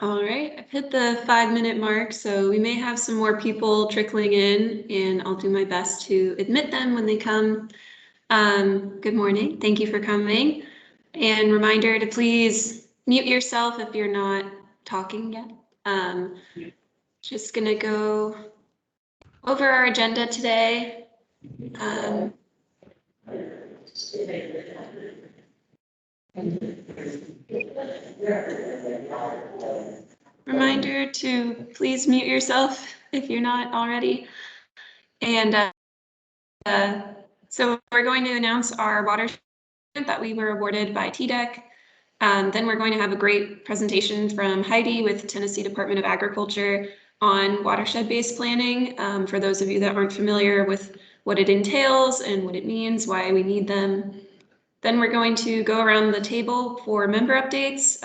All right, I've hit the 5-minute mark, so we may have some more people trickling in, and I'll do my best to admit them when they come. Good morning, thank you for coming. And reminder to please mute yourself if you're not talking yet. Just gonna go over our agenda today. Reminder to please mute yourself if you're not already. And so we're going to announce our watershed that we were awarded by TDEC. Then we're going to have a great presentation from Heidi with Tennessee Department of Agriculture on watershed-based planning. For those of you that aren't familiar with what it entails and what it means, why we need them. Then we're going to go around the table for member updates.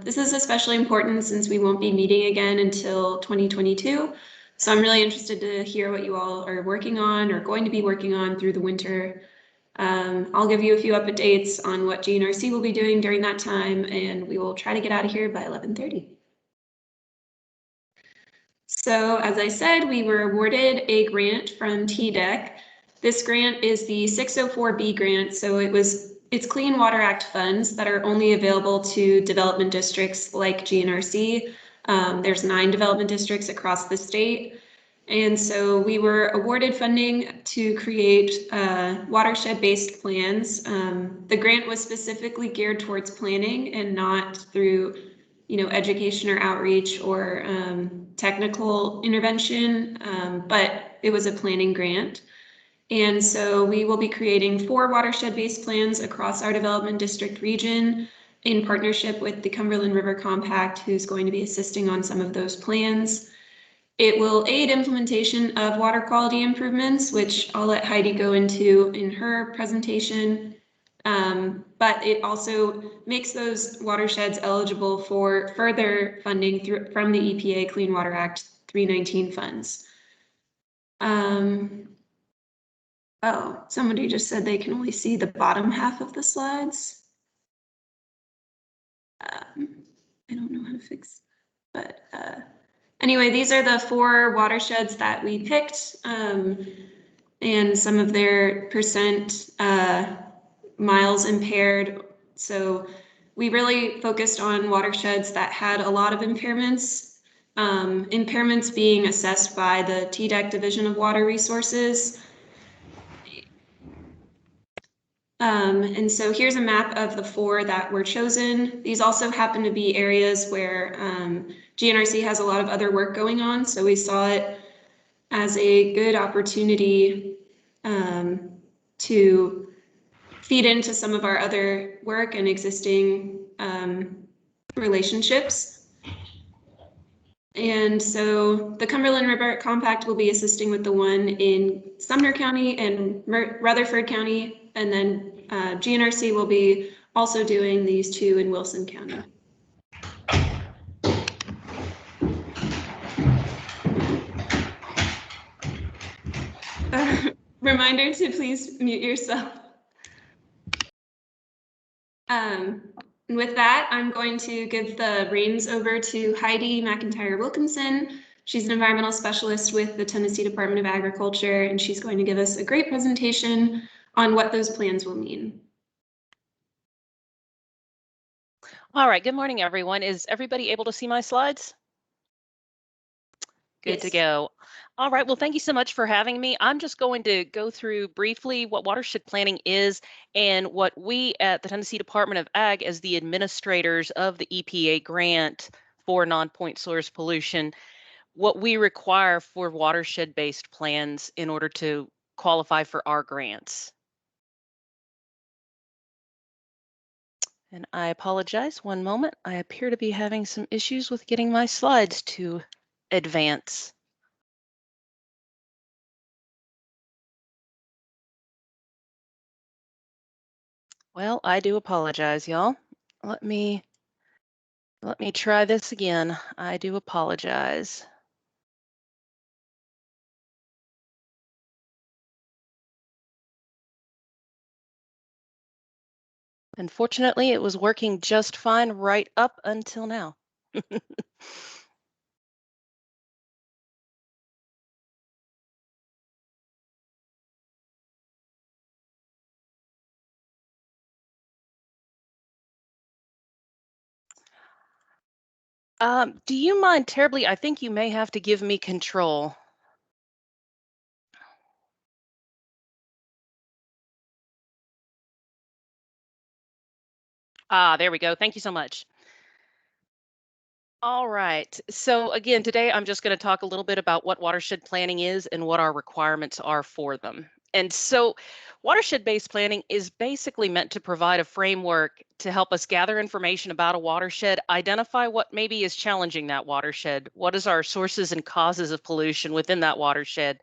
This is especially important since we won't be meeting again until 2022. So I'm really interested to hear what you all are working on or going to be working on through the winter. I'll give you a few updates on what GNRC will be doing during that time, and we will try to get out of here by 11:30. So as I said, we were awarded a grant from TDEC. This grant is the 604B grant, so it's Clean Water Act funds that are only available to development districts like GNRC. There's 9 development districts across the state. And so we were awarded funding to create watershed-based plans. The grant was specifically geared towards planning and not through, education or outreach or technical intervention, but it was a planning grant. And so we will be creating 4 watershed-based plans across our development district region in partnership with the Cumberland River Compact, who's going to be assisting on some of those plans. It will aid implementation of water quality improvements, which I'll let Heidi go into in her presentation. But it also makes those watersheds eligible for further funding from the EPA Clean Water Act 319 funds. Oh, somebody just said they can only see the bottom half of the slides. I don't know how to fix, but anyway, these are the 4 watersheds that we picked, and some of their percent miles impaired. So we really focused on watersheds that had a lot of impairments, impairments being assessed by the TDEC Division of Water Resources. And so here's a map of the 4 that were chosen. These also happen to be areas where GNRC has a lot of other work going on. So we saw it as a good opportunity to feed into some of our other work and existing relationships. And so the Cumberland River Compact will be assisting with the one in Sumner County and Rutherford County. And then GNRC will be also doing these 2 in Wilson County. Reminder to please mute yourself. With that, I'm going to give the reins over to Heidi McIntyre Wilkinson. She's an environmental specialist with the Tennessee Department of Agriculture, and she's going to give us a great presentation on what those plans will mean. All right, good morning, everyone. Is everybody able to see my slides? Good Yes. to go. All right, well, thank you so much for having me. I'm just going to go through briefly what watershed planning is and what we at the Tennessee Department of Ag, as the administrators of the EPA grant for non-point source pollution, what we require for watershed-based plans in order to qualify for our grants. And I apologize, one moment. I appear to be having some issues with getting my slides to advance. Well, I do apologize, y'all. Let me try this again. I do apologize. Unfortunately, it was working just fine right up until now. Do you mind terribly? I think you may have to give me control. Ah, there we go. Thank you so much. All right. So again, today I'm just going to talk a little bit about what watershed planning is and what our requirements are for them. And so watershed-based planning is basically meant to provide a framework to help us gather information about a watershed, identify what maybe is challenging that watershed, what is our sources and causes of pollution within that watershed,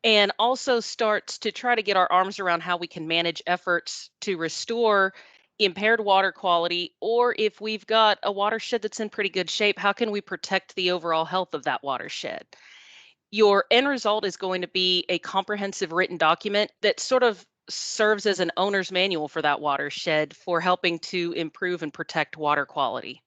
and also starts to try to get our arms around how we can manage efforts to restore impaired water quality, or if we've got a watershed that's in pretty good shape, how can we protect the overall health of that watershed? Your end result is going to be a comprehensive written document that sort of serves as an owner's manual for that watershed for helping to improve and protect water quality.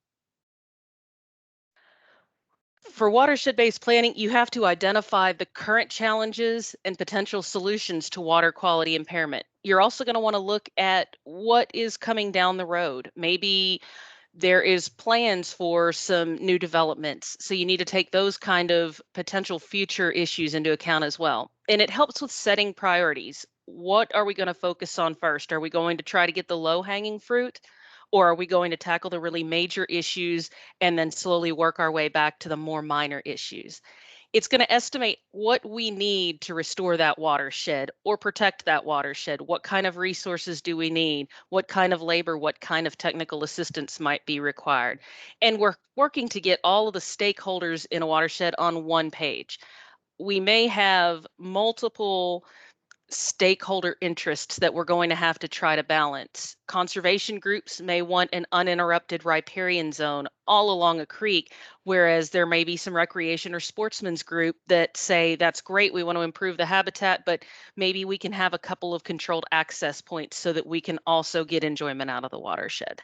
For watershed-based planning, you have to identify the current challenges and potential solutions to water quality impairment. You're also going to want to look at what is coming down the road. Maybe there is plans for some new developments. So you need to take those kind of potential future issues into account as well. And it helps with setting priorities. What are we going to focus on first? Are we going to try to get the low hanging fruit? Or are we going to tackle the really major issues and then slowly work our way back to the more minor issues? It's going to estimate what we need to restore that watershed or protect that watershed. What kind of resources do we need? What kind of labor, what kind of technical assistance might be required? And we're working to get all of the stakeholders in a watershed on one page. We may have multiple stakeholder interests that we're going to have to try to balance. Conservation groups may want an uninterrupted riparian zone all along a creek, whereas there may be some recreation or sportsmen's group that say that's great, we want to improve the habitat, but maybe we can have a couple of controlled access points so that we can also get enjoyment out of the watershed.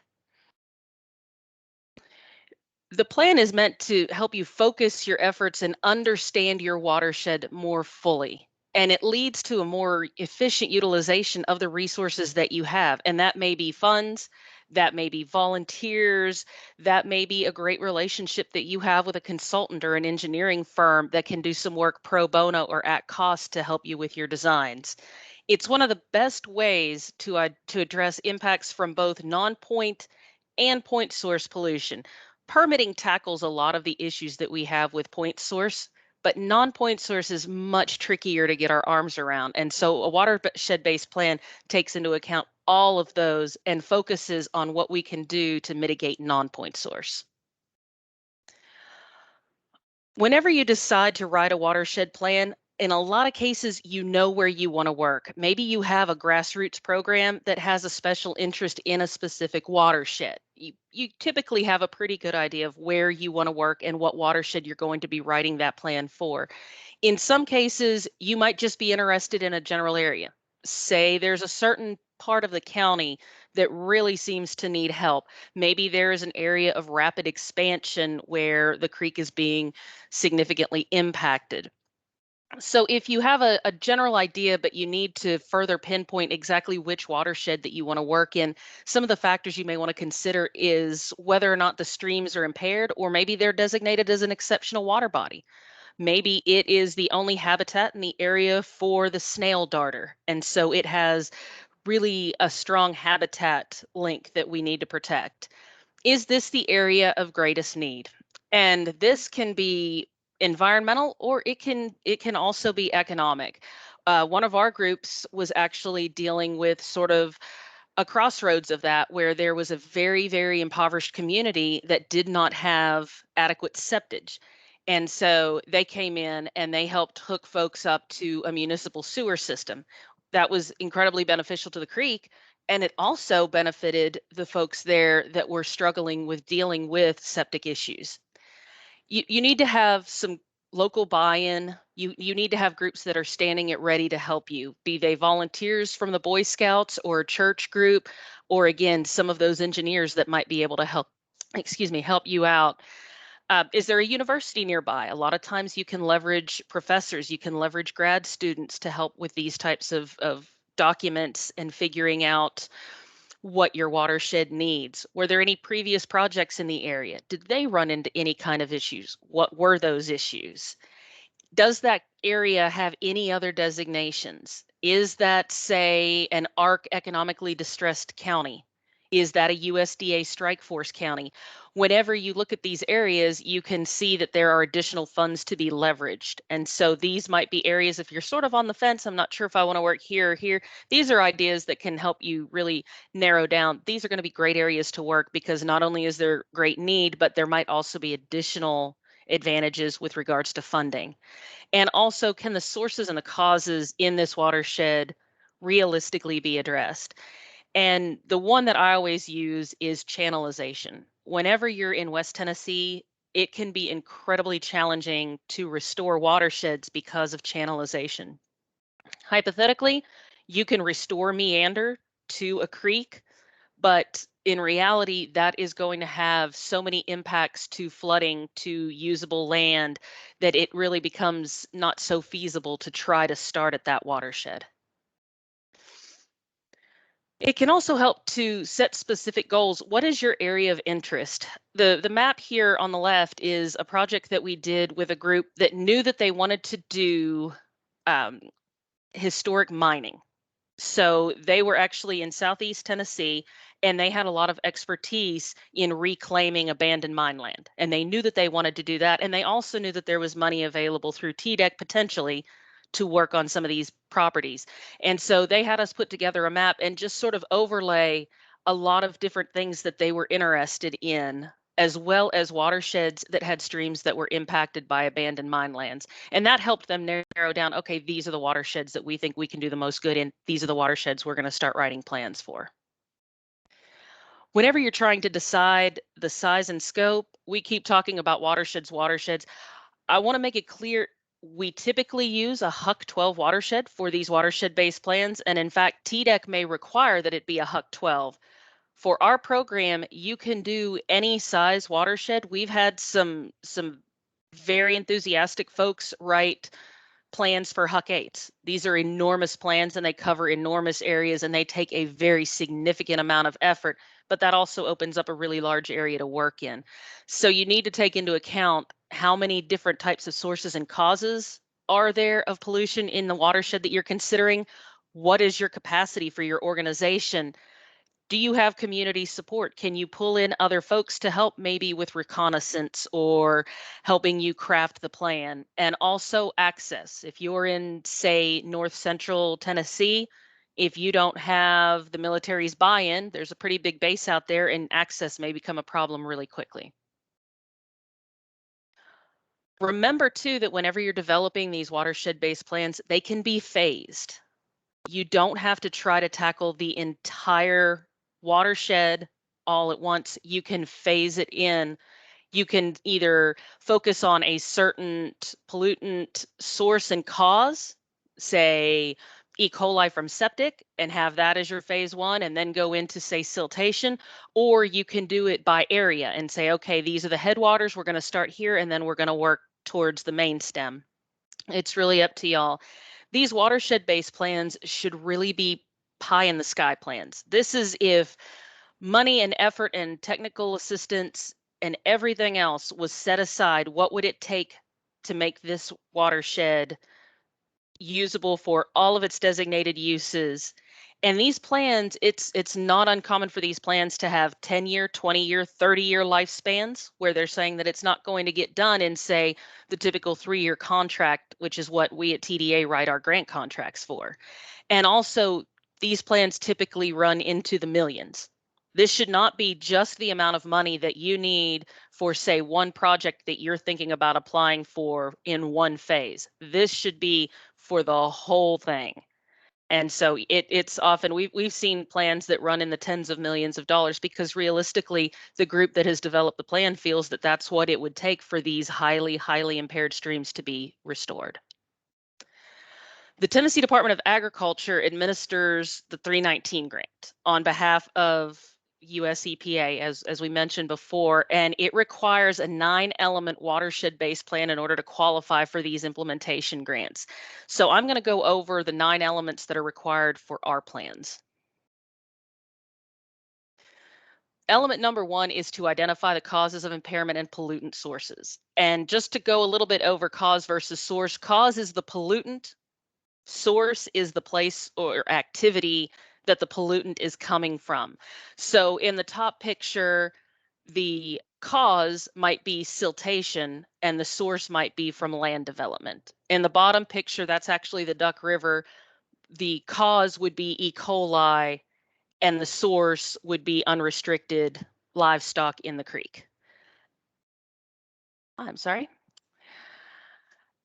The plan is meant to help you focus your efforts and understand your watershed more fully. And it leads to a more efficient utilization of the resources that you have. And that may be funds, that may be volunteers, that may be a great relationship that you have with a consultant or an engineering firm that can do some work pro bono or at cost to help you with your designs. It's one of the best ways to address impacts from both non-point and point source pollution. Permitting tackles a lot of the issues that we have with point source, but non-point source is much trickier to get our arms around. And so a watershed-based plan takes into account all of those and focuses on what we can do to mitigate non-point source. Whenever you decide to write a watershed plan, in a lot of cases, you know where you want to work. Maybe you have a grassroots program that has a special interest in a specific watershed. You typically have a pretty good idea of where you want to work and what watershed you're going to be writing that plan for. In some cases, you might just be interested in a general area. Say there's a certain part of the county that really seems to need help. Maybe there is an area of rapid expansion where the creek is being significantly impacted. So if you have a general idea, but you need to further pinpoint exactly which watershed that you want to work in, some of the factors you may want to consider is whether or not the streams are impaired, or maybe they're designated as an exceptional water body. Maybe it is the only habitat in the area for the snail darter. And so it has really a strong habitat link that we need to protect. Is this the area of greatest need? And this can be environmental, or it can also be economic. One of our groups was actually dealing with sort of a crossroads of that, where there was a very, very impoverished community that did not have adequate septage. And so they came in and they helped hook folks up to a municipal sewer system. That was incredibly beneficial to the creek. And it also benefited the folks there that were struggling with dealing with septic issues. You need to have some local buy-in. You need to have groups that are standing at ready to help you, be they volunteers from the Boy Scouts or a church group, or again, some of those engineers that might be able to help, excuse me, help you out. Is there a university nearby? A lot of times you can leverage professors, you can leverage grad students to help with these types of documents and figuring out what your watershed needs. Were there any previous projects in the area? Did they run into any kind of issues? What were those issues? Does that area have any other designations? Is that, say, an ARC economically distressed county? Is that a USDA strike force county? Whenever you look at these areas, you can see that there are additional funds to be leveraged. And so these might be areas, if you're sort of on the fence, I'm not sure if I want to work here or here, these are ideas that can help you really narrow down. These are going to be great areas to work because not only is there great need, but there might also be additional advantages with regards to funding. And also, can the sources and the causes in this watershed realistically be addressed? And the one that I always use is channelization. Whenever you're in West Tennessee, it can be incredibly challenging to restore watersheds because of channelization. Hypothetically, you can restore meander to a creek, but in reality, that is going to have so many impacts to flooding, to usable land, that it really becomes not so feasible to try to start at that watershed. It can also help to set specific goals. What is your area of interest? The map here on the left is a project that we did with a group that knew that they wanted to do historic mining. So they were actually in Southeast Tennessee, and they had a lot of expertise in reclaiming abandoned mine land. And they knew that they wanted to do that. And they also knew that there was money available through TDEC potentially to work on some of these properties. And so they had us put together a map and just sort of overlay a lot of different things that they were interested in, as well as watersheds that had streams that were impacted by abandoned mine lands. And that helped them narrow down, okay, these are the watersheds that we think we can do the most good in. These are the watersheds we're going to start writing plans for. Whenever you're trying to decide the size and scope, we keep talking about watersheds. I want to make it clear, we typically use a HUC 12 watershed for these watershed-based plans. And in fact, TDEC may require that it be a HUC 12. For our program, you can do any size watershed. We've had some very enthusiastic folks write plans for HUC 8s. These are enormous plans and they cover enormous areas and they take a very significant amount of effort, but that also opens up a really large area to work in. So you need to take into account how many different types of sources and causes are there of pollution in the watershed that you're considering. What is your capacity for your organization? Do you have community support? Can you pull in other folks to help maybe with reconnaissance or helping you craft the plan? And also access. If you're in, say, North Central Tennessee, if you don't have the military's buy-in, there's a pretty big base out there and access may become a problem really quickly. Remember too that whenever you're developing these watershed-based plans, they can be phased. You don't have to try to tackle the entire watershed all at once. You can phase it in. You can either focus on a certain pollutant source and cause, say E. coli from septic, and have that as your phase one, and then go into, say, siltation, or you can do it by area and say, okay, these are the headwaters. We're going to start here, and then we're going to work towards the main stem. It's really up to y'all. These watershed-based plans should really be pie in the sky plans. This is if money and effort and technical assistance and everything else was set aside, what would it take to make this watershed usable for all of its designated uses? And these plans, it's not uncommon for these plans to have 10-year, 20-year, 30-year lifespans, where they're saying that it's not going to get done in, say, the typical 3-year contract, which is what we at TDA write our grant contracts for. And also, these plans typically run into the millions. This should not be just the amount of money that you need for, say, one project that you're thinking about applying for in one phase. This should be for the whole thing. And so it's often, we've seen plans that run in the tens of millions of dollars because realistically, the group that has developed the plan feels that that's what it would take for these highly, highly impaired streams to be restored. The Tennessee Department of Agriculture administers the 319 grant on behalf of US EPA, as we mentioned before, and it requires a 9-element watershed-based plan in order to qualify for these implementation grants. So I'm going to go over the 9 elements that are required for our plans. Element number 1 is to identify the causes of impairment and pollutant sources. And just to go a little bit over cause versus source, cause is the pollutant, source is the place or activity that the pollutant is coming from. So in the top picture, the cause might be siltation and the source might be from land development. In the bottom picture, that's actually the Duck River. The cause would be E. coli and the source would be unrestricted livestock in the creek. I'm sorry.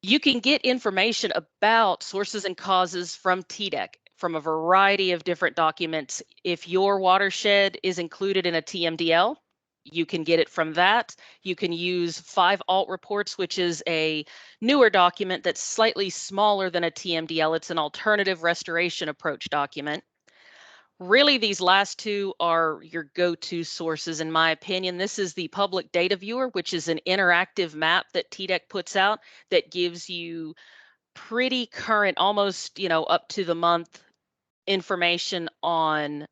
You can get information about sources and causes from TDEC from a variety of different documents. If your watershed is included in a TMDL, you can get it from that. You can use 5 alt reports, which is a newer document that's slightly smaller than a TMDL. It's an alternative restoration approach document. Really, these last 2 are your go-to sources, in my opinion. This is the public data viewer, which is an interactive map that TDEC puts out that gives you pretty current, almost, up to the month information on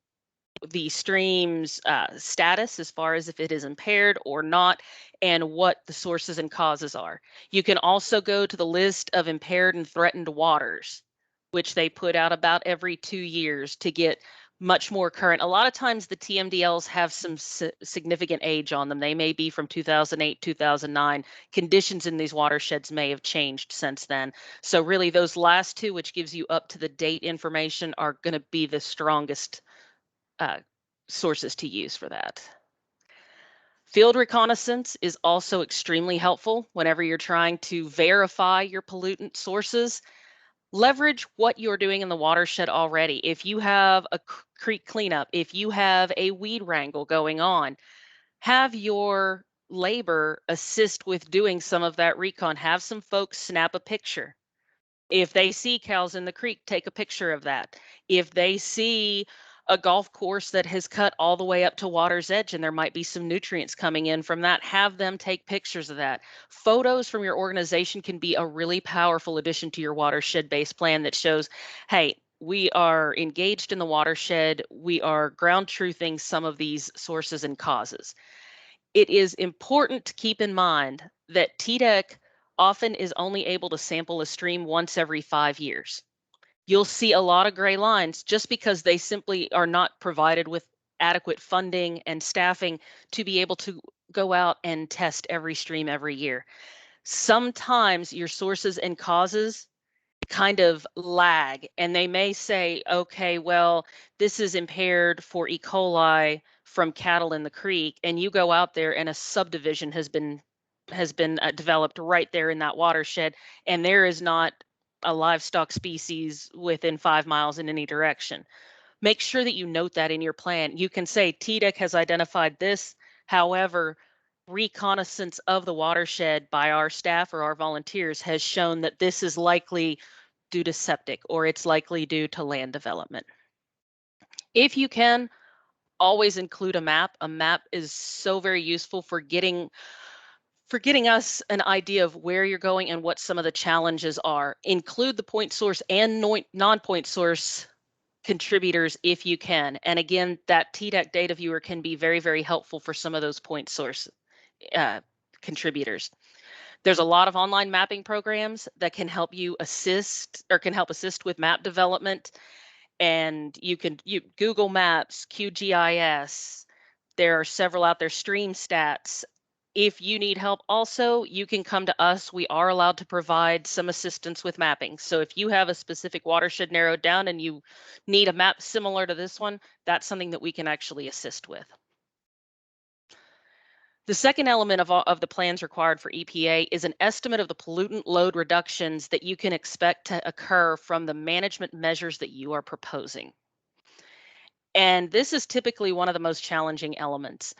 the stream's status as far as if it is impaired or not, and what the sources and causes are. You can also go to the list of impaired and threatened waters, which they put out about every 2 years to get much more current. A lot of times the TMDLs have some significant age on them. They may be from 2008, 2009. Conditions in these watersheds may have changed since then. So really those last 2, which gives you up to the date information, are going to be the strongest sources to use for that. Field reconnaissance is also extremely helpful whenever you're trying to verify your pollutant sources. Leverage what you're doing in the watershed already. If you have a creek cleanup, if you have a weed wrangle going on, have your labor assist with doing some of that recon. Have some folks snap a picture. If they see cows in the creek, take a picture of that. If they see a golf course that has cut all the way up to water's edge and there might be some nutrients coming in from that, have them take pictures of that. Photos from your organization can be a really powerful addition to your watershed-based plan that shows, hey, we are engaged in the watershed, we are ground truthing some of these sources and causes. It is important to keep in mind that TDEC often is only able to sample a stream once every 5 years. You'll see a lot of gray lines just because they simply are not provided with adequate funding and staffing to be able to go out and test every stream every year. Sometimes your sources and causes kind of lag and they may say, okay, well, this is impaired for E. coli from cattle in the creek, and you go out there and a subdivision has been developed right there in that watershed, and there is not a livestock species within 5 miles in any direction. Make sure that you note that in your plan. You can say TDEC has identified this. However, reconnaissance of the watershed by our staff or our volunteers has shown that this is likely due to septic or it's likely due to land development. If you can, always include a map. A map is so very useful for getting us an idea of where you're going and what some of the challenges are. Include the point source and non-point source contributors if you can. And again, that TDEC data viewer can be very, very helpful for some of those point source contributors. There's a lot of online mapping programs that can help you assist with map development. And you Google Maps, QGIS, there are several out there, StreamStats. If you need help also, you can come to us. We are allowed to provide some assistance with mapping. So if you have a specific watershed narrowed down and you need a map similar to this one, that's something that we can actually assist with. The second element of the plans required for EPA is an estimate of the pollutant load reductions that you can expect to occur from the management measures that you are proposing. And this is typically one of the most challenging elements.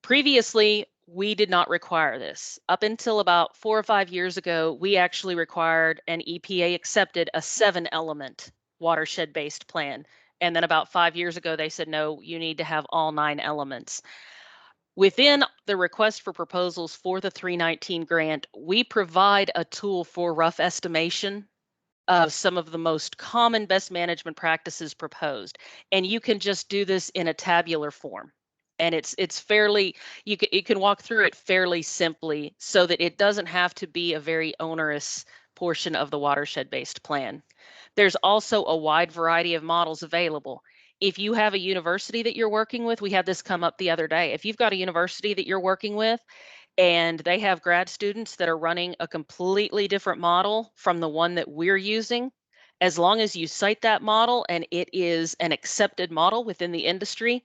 Previously, we did not require this. Up until about 4 or 5 years ago, we actually required an EPA accepted a 7-element watershed-based plan. And then about 5 years ago, they said, no, you need to have all 9 elements. Within the request for proposals for the 319 grant, we provide a tool for rough estimation of some of the most common best management practices proposed. And you can just do this in a tabular form. And it's fairly, you can walk through it fairly simply so that it doesn't have to be a very onerous portion of the watershed-based plan. There's also a wide variety of models available. If you have a university that you're working with, we had this come up the other day. If you've got a university that you're working with and they have grad students that are running a completely different model from the one that we're using, as long as you cite that model and it is an accepted model within the industry,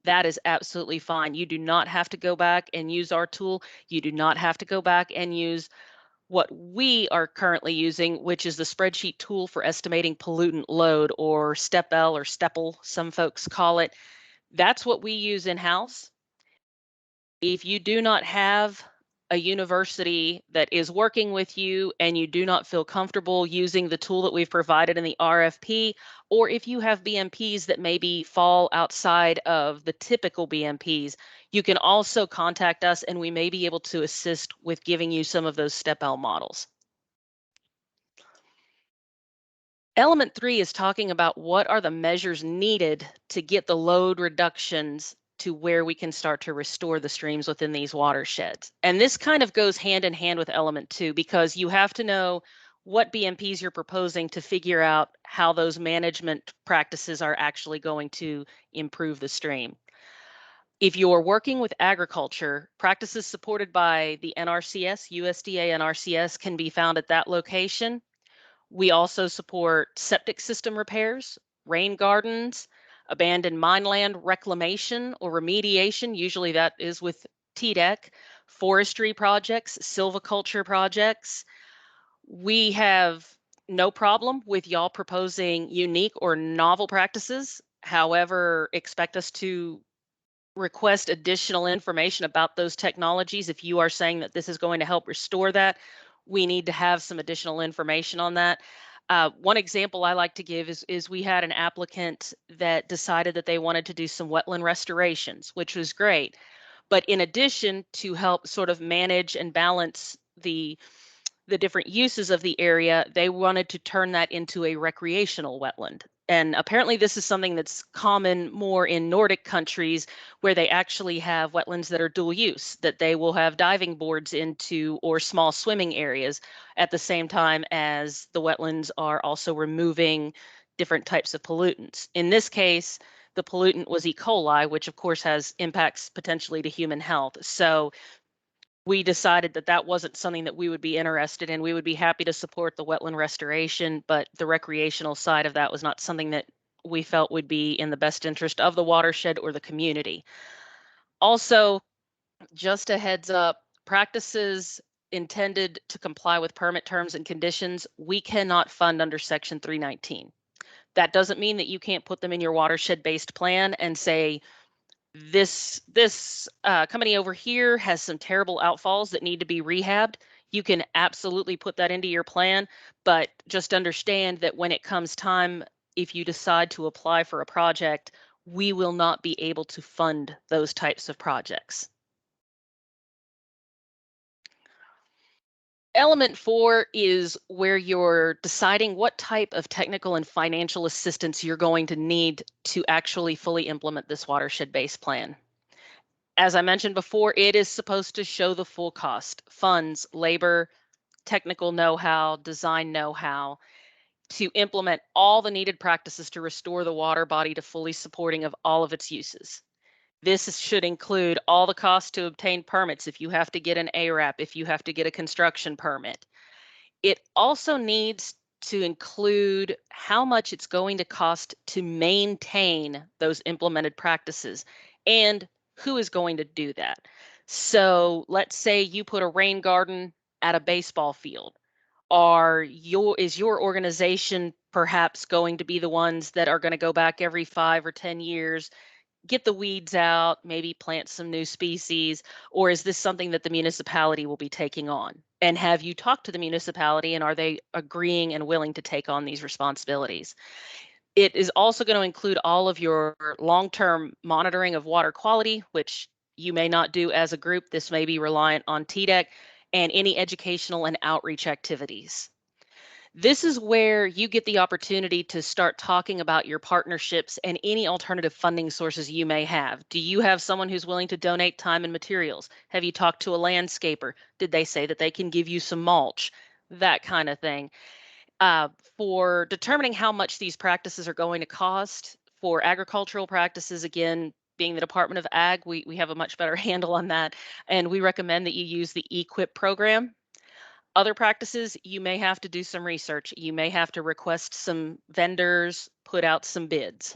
that is absolutely fine. You do not have to go back and use our tool. You do not have to go back and use what we are currently using, which is the spreadsheet tool for estimating pollutant load, or STEPL or STEPL, some folks call it. That's what we use in-house. If you do not have a university that is working with you and you do not feel comfortable using the tool that we've provided in the RFP, or if you have BMPs that maybe fall outside of the typical BMPs, you can also contact us and we may be able to assist with giving you some of those STEPL models. Element 3 is talking about what are the measures needed to get the load reductions to where we can start to restore the streams within these watersheds. And this kind of goes hand in hand with element 2, because you have to know what BMPs you're proposing to figure out how those management practices are actually going to improve the stream. If you're working with agriculture, practices supported by the NRCS, USDA NRCS, can be found at that location. We also support septic system repairs, rain gardens, abandoned mineland reclamation or remediation. Usually that is with TDEC, forestry projects, silviculture projects. We have no problem with y'all proposing unique or novel practices. However, expect us to request additional information about those technologies. If you are saying that this is going to help restore that, we need to have some additional information on that. One example I like to give is we had an applicant that decided that they wanted to do some wetland restorations, which was great. But in addition, to help sort of manage and balance the different uses of the area, they wanted to turn that into a recreational wetland. And apparently this is something that's common more in Nordic countries, where they actually have wetlands that are dual use, that they will have diving boards into or small swimming areas at the same time as the wetlands are also removing different types of pollutants. In this case, the pollutant was E. coli, which of course has impacts potentially to human health. So we decided that that wasn't something that we would be interested in. We would be happy to support the wetland restoration, but the recreational side of that was not something that we felt would be in the best interest of the watershed or the community. Also, just a heads up, practices intended to comply with permit terms and conditions, we cannot fund under Section 319. That doesn't mean that you can't put them in your watershed-based plan and say, this company over here has some terrible outfalls that need to be rehabbed. You can absolutely put that into your plan, but just understand that when it comes time, if you decide to apply for a project, we will not be able to fund those types of projects. Element 4 is where you're deciding what type of technical and financial assistance you're going to need to actually fully implement this watershed-based plan. As I mentioned before, it is supposed to show the full cost, funds, labor, technical know-how, design know-how, to implement all the needed practices to restore the water body to fully supporting of all of its uses. This should include all the costs to obtain permits if you have to get an ARAP, if you have to get a construction permit. It also needs to include how much it's going to cost to maintain those implemented practices and who is going to do that. So let's say you put a rain garden at a baseball field. Is your organization perhaps going to be the ones that are going to go back every 5 or 10 years, get the weeds out, maybe plant some new species, or is this something that the municipality will be taking on? And have you talked to the municipality, and are they agreeing and willing to take on these responsibilities? It is also going to include all of your long-term monitoring of water quality, which you may not do as a group. This may be reliant on TDEC, and any educational and outreach activities. This is where you get the opportunity to start talking about your partnerships and any alternative funding sources you may have. Do you have someone who's willing to donate time and materials? Have you talked to a landscaper? Did they say that they can give you some mulch? That kind of thing. For determining how much these practices are going to cost, for agricultural practices, again, being the Department of Ag, we have a much better handle on that, and we recommend that you use the EQIP program. Other practices, you may have to do some research. You may have to request some vendors, put out some bids.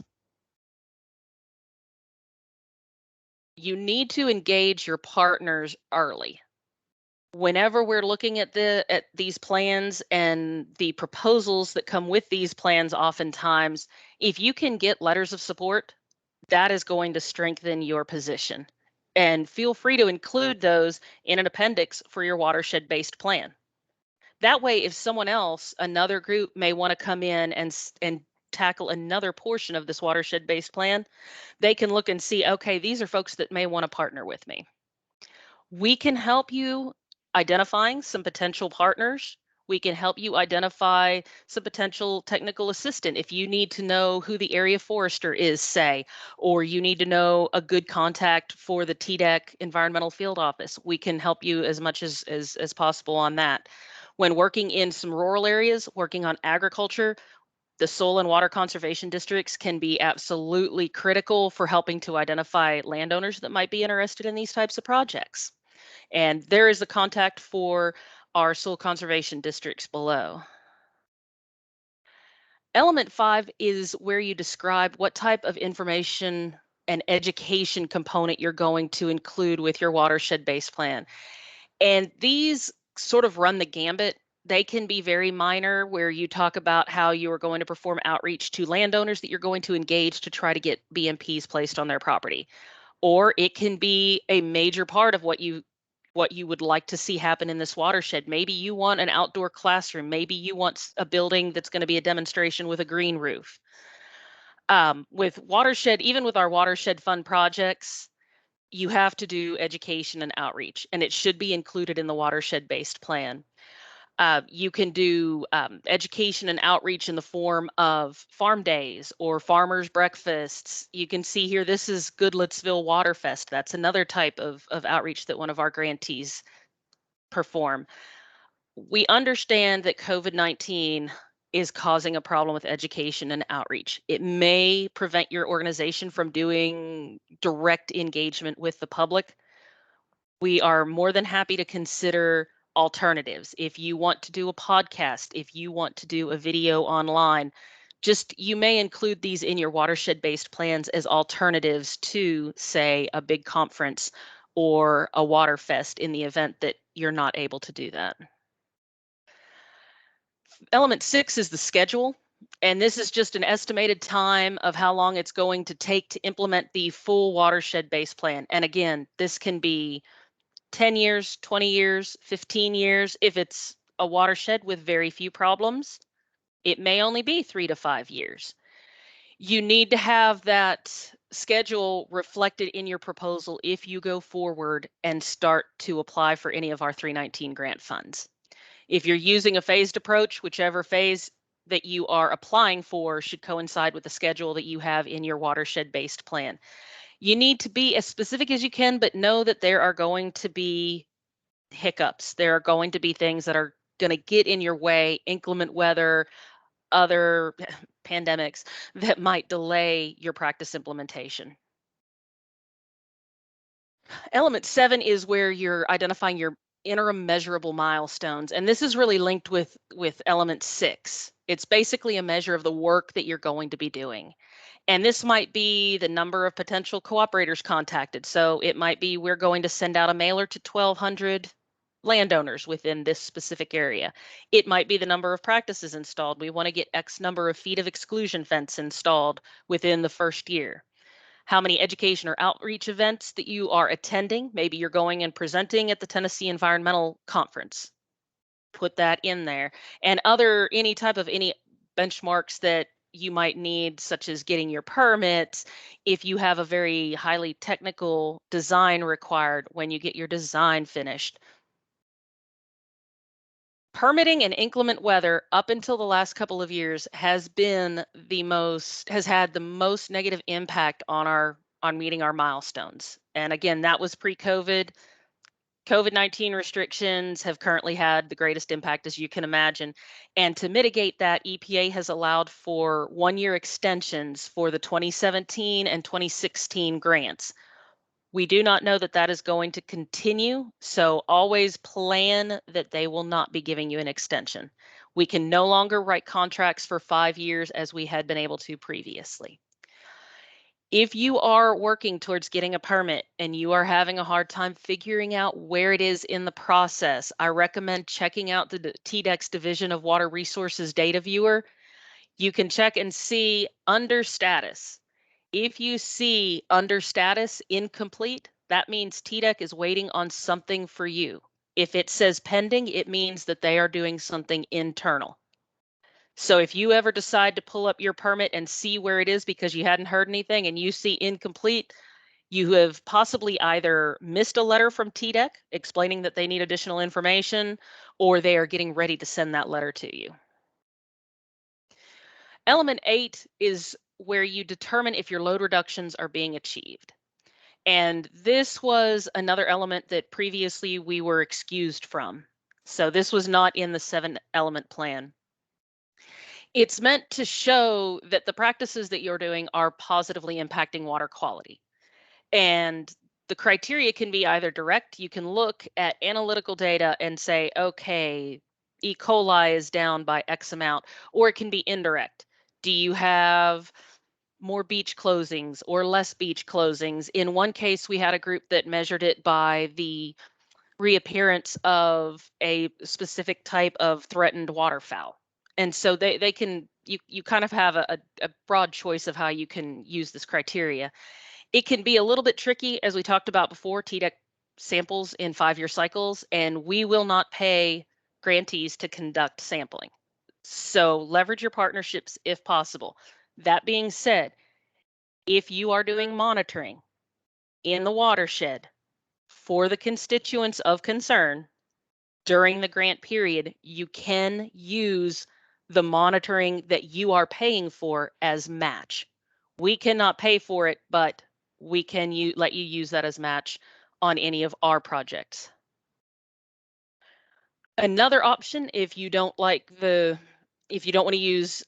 You need to engage your partners early. Whenever we're looking at these plans and the proposals that come with these plans, oftentimes, if you can get letters of support, that is going to strengthen your position. And feel free to include those in an appendix for your watershed-based plan. That way, if someone else, another group may want to come in and tackle another portion of this watershed-based plan, they can look and see, okay, these are folks that may want to partner with me. We can help you identifying some potential partners. We can help you identify some potential technical assistant if you need to know who the area forester is, say, or you need to know a good contact for the TDEC environmental field office. We can help you as much as possible on that. When working in some rural areas, working on agriculture, the soil and water conservation districts can be absolutely critical for helping to identify landowners that might be interested in these types of projects. And there is a contact for our soil conservation districts below. Element 5 is where you describe what type of information and education component you're going to include with your watershed-based plan. And these sort of run the gambit. They can be very minor, where you talk about how you are going to perform outreach to landowners that you're going to engage to try to get BMPs placed on their property. Or it can be a major part of what you would like to see happen in this watershed. Maybe you want an outdoor classroom. Maybe you want a building that's going to be a demonstration with a green roof. With watershed, even with our watershed fund projects, you have to do education and outreach, and it should be included in the watershed-based plan. You can do education and outreach in the form of farm days or farmers' breakfasts. You can see here, this is Goodlettsville Waterfest. That's another type of outreach that one of our grantees perform. We understand that COVID-19 is causing a problem with education and outreach. It may prevent your organization from doing direct engagement with the public. We are more than happy to consider alternatives. If you want to do a podcast, if you want to do a video online, you may include these in your watershed-based plans as alternatives to, say, a big conference or a water fest in the event that you're not able to do that. Element 6 is the schedule, and this is just an estimated time of how long it's going to take to implement the full watershed-based plan. And again, this can be 10 years, 20 years, 15 years. If it's a watershed with very few problems, it may only be 3 to 5 years. You need to have that schedule reflected in your proposal if you go forward and start to apply for any of our 319 grant funds. If you're using a phased approach, whichever phase that you are applying for should coincide with the schedule that you have in your watershed-based plan. You need to be as specific as you can, but know that there are going to be hiccups. There are going to be things that are going to get in your way, inclement weather, other pandemics that might delay your practice implementation. Element 7 is where you're identifying your interim measurable milestones, and this is really linked with element 6. It's basically a measure of the work that you're going to be doing. And this might be the number of potential cooperators contacted. So it might be we're going to send out a mailer to 1,200 landowners within this specific area. It might be the number of practices installed. We want to get X number of feet of exclusion fence installed within the first year. How many education or outreach events that you are attending. Maybe you're going and presenting at the Tennessee Environmental Conference. Put that in there. And any type of benchmarks that you might need, such as getting your permits, if you have a very highly technical design required when you get your design finished. Permitting and inclement weather up until the last couple of years has had the most negative impact on meeting our milestones. And again, that was pre-COVID. COVID-19 restrictions have currently had the greatest impact, as you can imagine. And to mitigate that, EPA has allowed for one-year extensions for the 2017 and 2016 grants. We do not know that that is going to continue, so always plan that they will not be giving you an extension. We can no longer write contracts for 5 years as we had been able to previously. If you are working towards getting a permit and you are having a hard time figuring out where it is in the process, I recommend checking out the TDEC's Division of Water Resources Data Viewer. You can check and see under status. If you see under status incomplete, that means TDEC is waiting on something for you. If it says pending, it means that they are doing something internal. So if you ever decide to pull up your permit and see where it is because you hadn't heard anything and you see incomplete, you have possibly either missed a letter from TDEC explaining that they need additional information, or they are getting ready to send that letter to you. Element 8 is where you determine if your load reductions are being achieved. And this was another element that previously we were excused from. So this was not in the 7-element plan. It's meant to show that the practices that you're doing are positively impacting water quality. And the criteria can be either direct, you can look at analytical data and say, okay, E. coli is down by X amount, or it can be indirect. Do you have more beach closings or less beach closings? In one case, we had a group that measured it by the reappearance of a specific type of threatened waterfowl. And so you kind of have a broad choice of how you can use this criteria. It can be a little bit tricky, as we talked about before. TDEC samples in 5-year cycles, and we will not pay grantees to conduct sampling. So leverage your partnerships if possible. That being said, if you are doing monitoring in the watershed for the constituents of concern during the grant period, you can use the monitoring that you are paying for as match. We cannot pay for it, but we can let you use that as match on any of our projects. Another option, if you don't want to use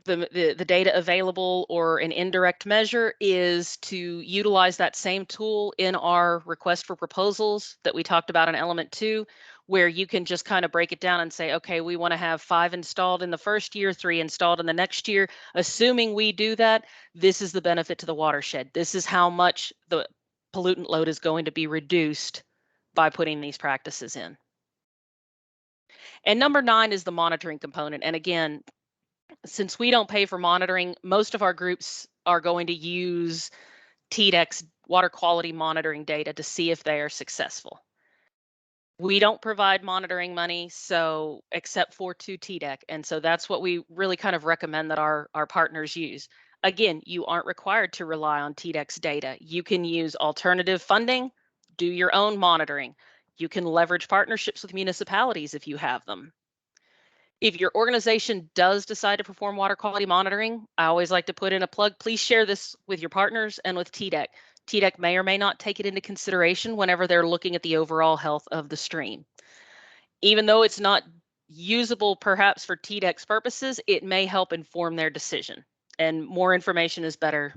the data available or an indirect measure, is to utilize that same tool in our request for proposals that we talked about in element 2, where you can just kind of break it down and say, okay, we want to have 5 installed in the first year, 3 installed in the next year. Assuming we do that, this is the benefit to the watershed. This is how much the pollutant load is going to be reduced by putting these practices in. And number 9 is the monitoring component. And again, since we don't pay for monitoring, most of our groups are going to use TDEC's water quality monitoring data to see if they are successful. We don't provide monitoring money, so except for to TDEC. And so that's what we really kind of recommend that our partners use. Again, you aren't required to rely on TDEC's data. You can use alternative funding, do your own monitoring. You can leverage partnerships with municipalities if you have them. If your organization does decide to perform water quality monitoring, I always like to put in a plug. Please share this with your partners and with TDEC. TDEC may or may not take it into consideration whenever they're looking at the overall health of the stream. Even though it's not usable perhaps for TDEC's purposes, it may help inform their decision, and more information is better.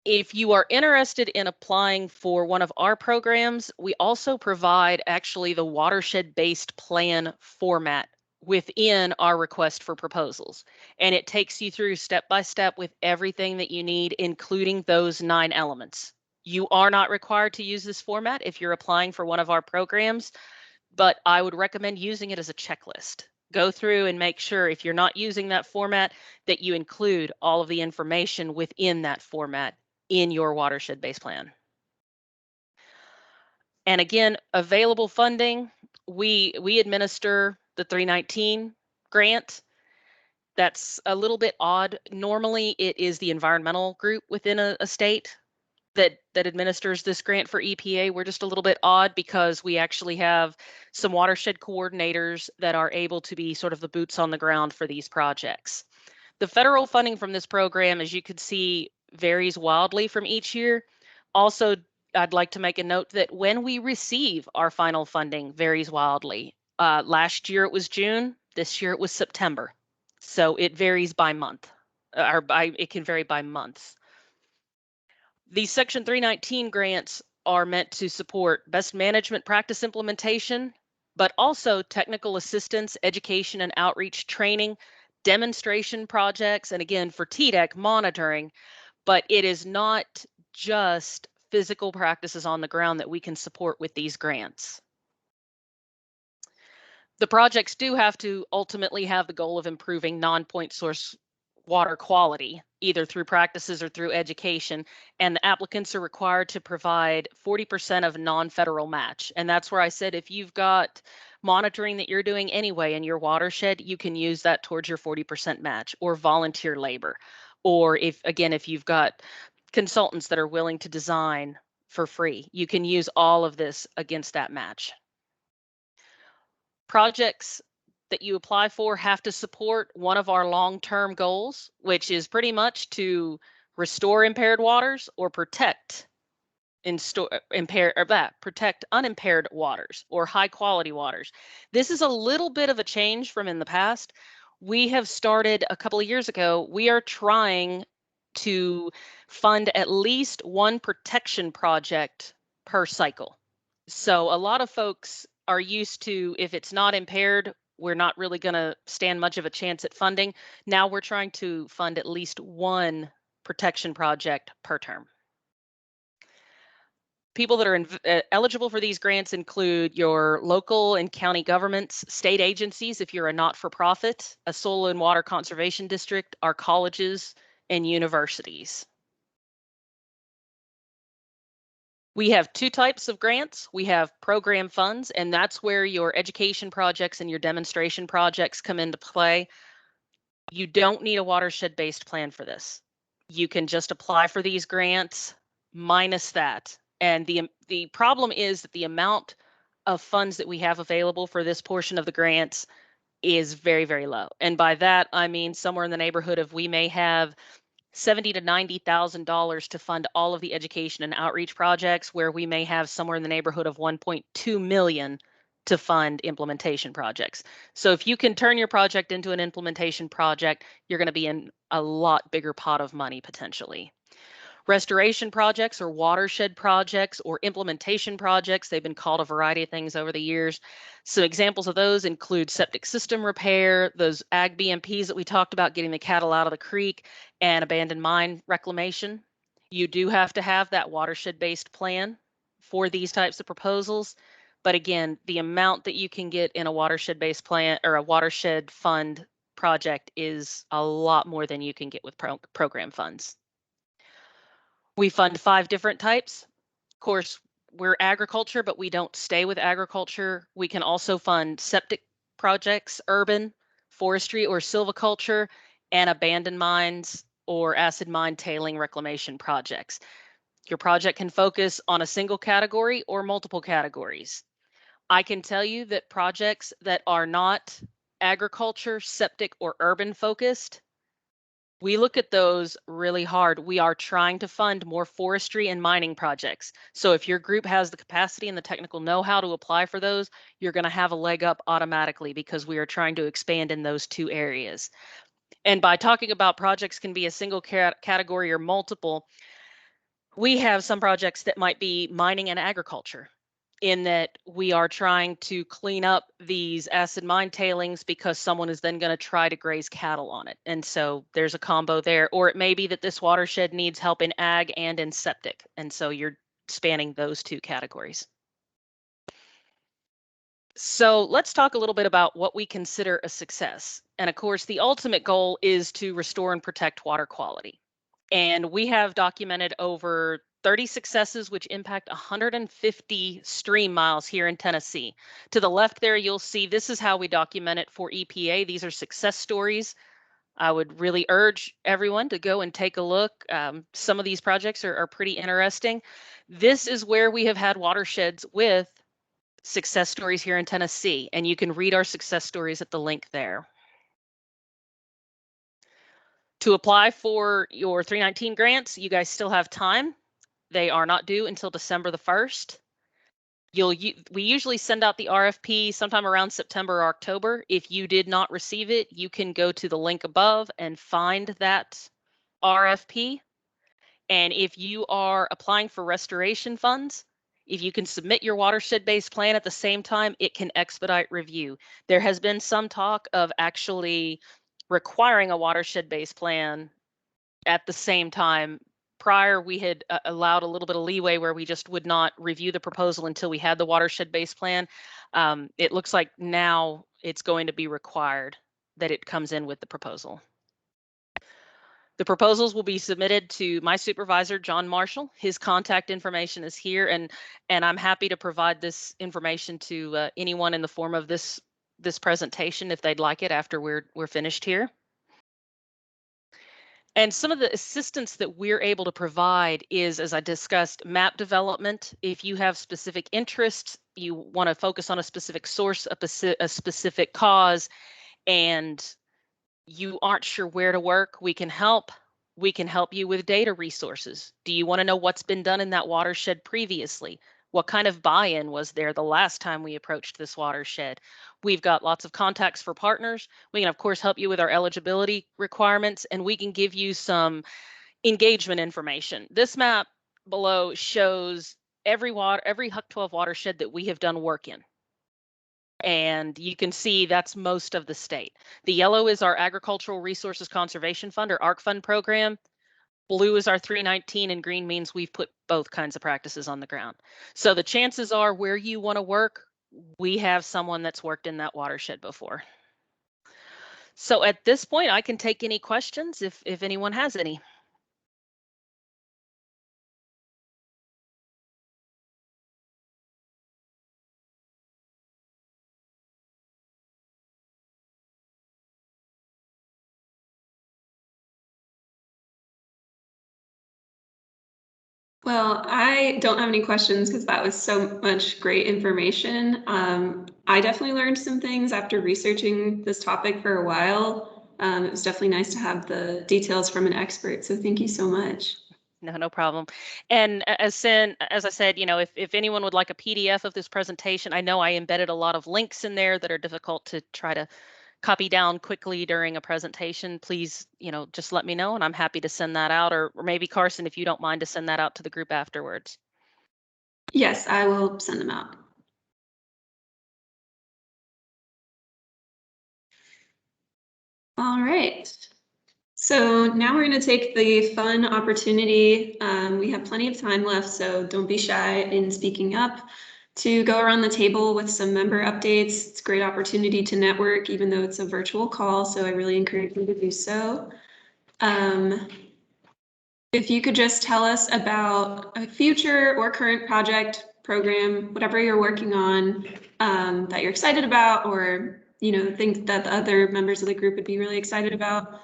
If you are interested in applying for one of our programs, we also provide actually the Watershed-Based Plan format within our request for proposals. And it takes you through step by step with everything that you need, including those 9 elements. You are not required to use this format if you're applying for one of our programs, but I would recommend using it as a checklist. Go through and make sure, if you're not using that format, that you include all of the information within that format in your watershed-based plan. And again, available funding, we administer the 319 grant. That's a little bit odd. Normally, it is the environmental group within a state that administers this grant for EPA. We're just a little bit odd because we actually have some watershed coordinators that are able to be sort of the boots on the ground for these projects. The federal funding from this program, as you can see, varies wildly from each year. Also, I'd like to make a note that when we receive our final funding varies wildly. Last year it was June, this year it was September. So it varies by month, it can vary by months. These Section 319 grants are meant to support best management practice implementation, but also technical assistance, education and outreach training, demonstration projects, and again, for TDEC, monitoring, but it is not just physical practices on the ground that we can support with these grants. The projects do have to ultimately have the goal of improving non-point source water quality, either through practices or through education, and the applicants are required to provide 40% of non-federal match. And that's where I said, if you've got monitoring that you're doing anyway in your watershed, you can use that towards your 40% match, or volunteer labor. Or if you've got consultants that are willing to design for free, you can use all of this against that match. Projects that you apply for have to support one of our long-term goals, which is pretty much to restore impaired waters or protect protect unimpaired waters or high quality waters. This is a little bit of a change from in the past. We have started a couple of years ago. We are trying to fund at least one protection project per cycle. So a lot of folks are used to, if it's not impaired, we're not really going to stand much of a chance at funding. Now we're trying to fund at least one protection project per term. People that are eligible for these grants include your local and county governments, state agencies, if you're a not-for-profit, a soil and water conservation district, our colleges and universities. We have two types of grants. We have program funds, and that's where your education projects and your demonstration projects come into play. You don't need a watershed-based plan for this. You can just apply for these grants minus that. And the problem is that the amount of funds that we have available for this portion of the grants is very, very low. And by that, I mean somewhere in the neighborhood of, we may have $70,000 to $90,000 to fund all of the education and outreach projects, where we may have somewhere in the neighborhood of 1.2 million to fund implementation projects. So if you can turn your project into an implementation project, you're going to be in a lot bigger pot of money potentially. Restoration projects or watershed projects or implementation projects, they've been called a variety of things over the years. So examples of those include septic system repair, those ag BMPs that we talked about, getting the cattle out of the creek, and abandoned mine reclamation. You do have to have that watershed-based plan for these types of proposals. But again, the amount that you can get in a watershed-based plan or a watershed fund project is a lot more than you can get with program funds. We fund 5 different types. Of course, we're agriculture, but we don't stay with agriculture. We can also fund septic projects, urban, forestry or silviculture, and abandoned mines or acid mine tailing reclamation projects. Your project can focus on a single category or multiple categories. I can tell you that projects that are not agriculture, septic, or urban focused, we look at those really hard. We are trying to fund more forestry and mining projects. So if your group has the capacity and the technical know-how to apply for those, you're going to have a leg up automatically, because we are trying to expand in those 2 areas. And by talking about projects can be a single category or multiple, we have some projects that might be mining and agriculture, in that we are trying to clean up these acid mine tailings because someone is then going to try to graze cattle on it. And so there's a combo there. Or it may be that this watershed needs help in ag and in septic. And so you're spanning those 2 categories. So let's talk a little bit about what we consider a success. And of course, the ultimate goal is to restore and protect water quality. And we have documented over 30 successes, which impact 150 stream miles here in Tennessee. To the left there, you'll see this is how we document it for EPA. These are success stories. I would really urge everyone to go and take a look. Some of these projects are pretty interesting. This is where we have had watersheds with success stories here in Tennessee, and you can read our success stories at the link there. To apply for your 319 grants, you guys still have time. They are not due until December the 1st. We usually send out the RFP sometime around September or October. If you did not receive it, you can go to the link above and find that RFP. And if you are applying for restoration funds, if you can submit your watershed-based plan at the same time, it can expedite review. There has been some talk of actually requiring a watershed-based plan at the same time. Prior, we had allowed a little bit of leeway where we just would not review the proposal until we had the watershed-based plan. It looks like now it's going to be required that it comes in with the proposal. The proposals will be submitted to my supervisor, John Marshall. His contact information is here, and I'm happy to provide this information to anyone in the form of this presentation if they'd like it after we're finished here. And some of the assistance that we're able to provide is, as I discussed, map development. If you have specific interests, you want to focus on a specific source, a specific cause, and you aren't sure where to work, we can help. We can help you with data resources. Do you want to know what's been done in that watershed previously? What kind of buy-in was there the last time we approached this watershed? We've got lots of contacts for partners. We can, of course, help you with our eligibility requirements, and we can give you some engagement information. This map below shows every HUC 12 watershed that we have done work in. And you can see that's most of the state. The yellow is our Agricultural Resources Conservation Fund, or ARC Fund program. Blue is our 319, and green means we've put both kinds of practices on the ground. So the chances are where you want to work, we have someone that's worked in that watershed before. So at this point, I can take any questions if anyone has any. Well, I don't have any questions because that was so much great information. I definitely learned some things after researching this topic for a while. It was definitely nice to have the details from an expert, so thank you so much. No problem. And as I said, if anyone would like a PDF of this presentation, I know I embedded a lot of links in there that are difficult to try to copy down quickly during a presentation. Please, just let me know, and I'm happy to send that out, or maybe Carson, if you don't mind, to send that out to the group afterwards. Yes, I will send them out. All right. So now we're going to take the fun opportunity. We have plenty of time left, so don't be shy in speaking up, to go around the table with some member updates. It's a great opportunity to network, even though it's a virtual call, so I really encourage you to do so. If you could just tell us about a future or current project, program, whatever you're working on, that you're excited about, or think that the other members of the group would be really excited about,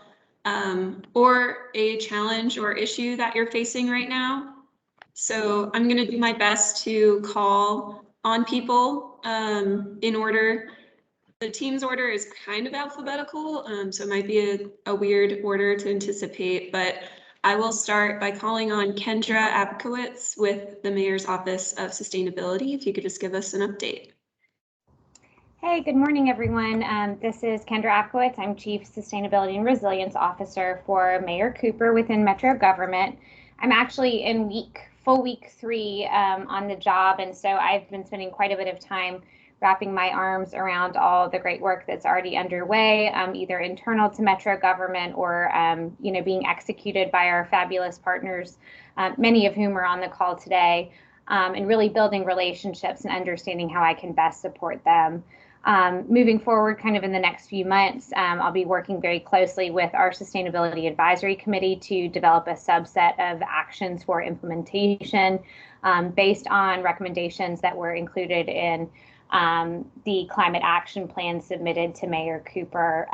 or a challenge or issue that you're facing right now. So I'm going to do my best to call on people in order. The team's order is kind of alphabetical, so it might be a weird order to anticipate, but I will start by calling on Kendra Abkowitz with the Mayor's Office of Sustainability. If you could just give us an update. Hey, good morning, everyone. This is Kendra Abkowitz. I'm Chief Sustainability and Resilience Officer for Mayor Cooper within Metro Government. I'm actually in full week 3 on the job, and so I've been spending quite a bit of time wrapping my arms around all the great work that's already underway, either internal to Metro Government or being executed by our fabulous partners, many of whom are on the call today, and really building relationships and understanding how I can best support them. Moving forward, kind of in the next few months, I'll be working very closely with our Sustainability Advisory Committee to develop a subset of actions for implementation based on recommendations that were included in the climate action plan submitted to Mayor Cooper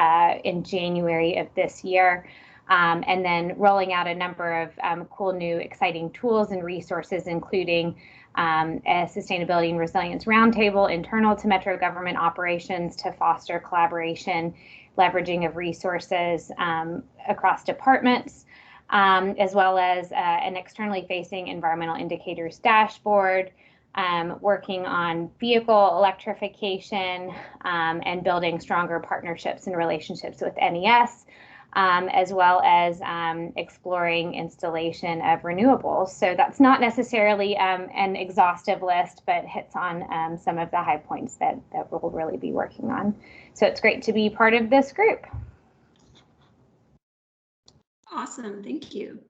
in January of this year. And then rolling out a number of cool new exciting tools and resources, including a Sustainability and Resilience Roundtable internal to Metro government operations to foster collaboration, leveraging of resources across departments, as well as an externally facing environmental indicators dashboard, working on vehicle electrification and building stronger partnerships and relationships with NES, as well as exploring installation of renewables. So that's not necessarily an exhaustive list, but hits on some of the high points that we'll really be working on. So it's great to be part of this group. Awesome, thank you.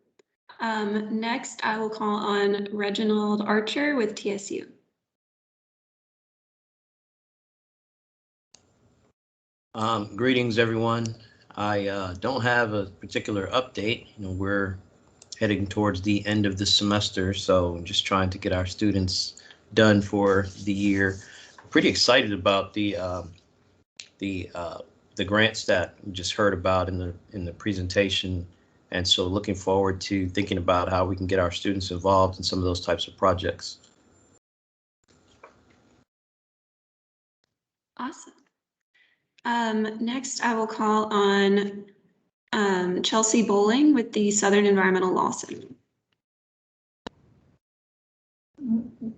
Next, I will call on Reginald Archer with TSU. Greetings, everyone. I don't have a particular update. We're heading towards the end of the semester, so I'm just trying to get our students done for the year. Pretty excited about the grants that we just heard about in the presentation, and so looking forward to thinking about how we can get our students involved in some of those types of projects. Awesome. Next, I will call on Chelsea Bowling with the Southern Environmental Law Center.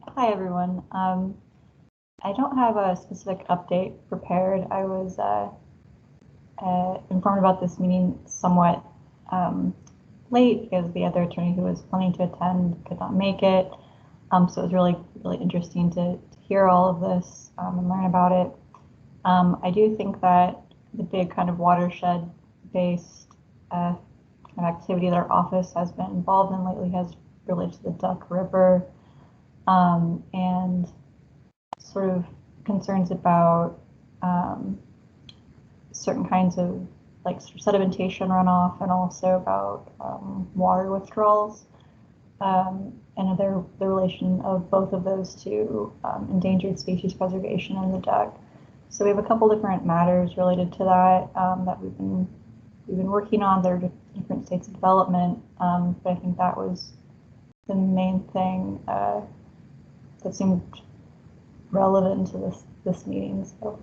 Hi, everyone. I don't have a specific update prepared. I was informed about this meeting somewhat late because the other attorney who was planning to attend could not make it. So it was really interesting to hear all of this and learn about it. I do think that the big kind of watershed-based kind of activity that our office has been involved in lately has related to the Duck River and sort of concerns about certain kinds of like sedimentation runoff and also about water withdrawals and the relation of both of those to endangered species preservation in the duck. So we have a couple different matters related to that that we've been working on. There are different states of development, but I think that was the main thing that seemed relevant to this meeting. So.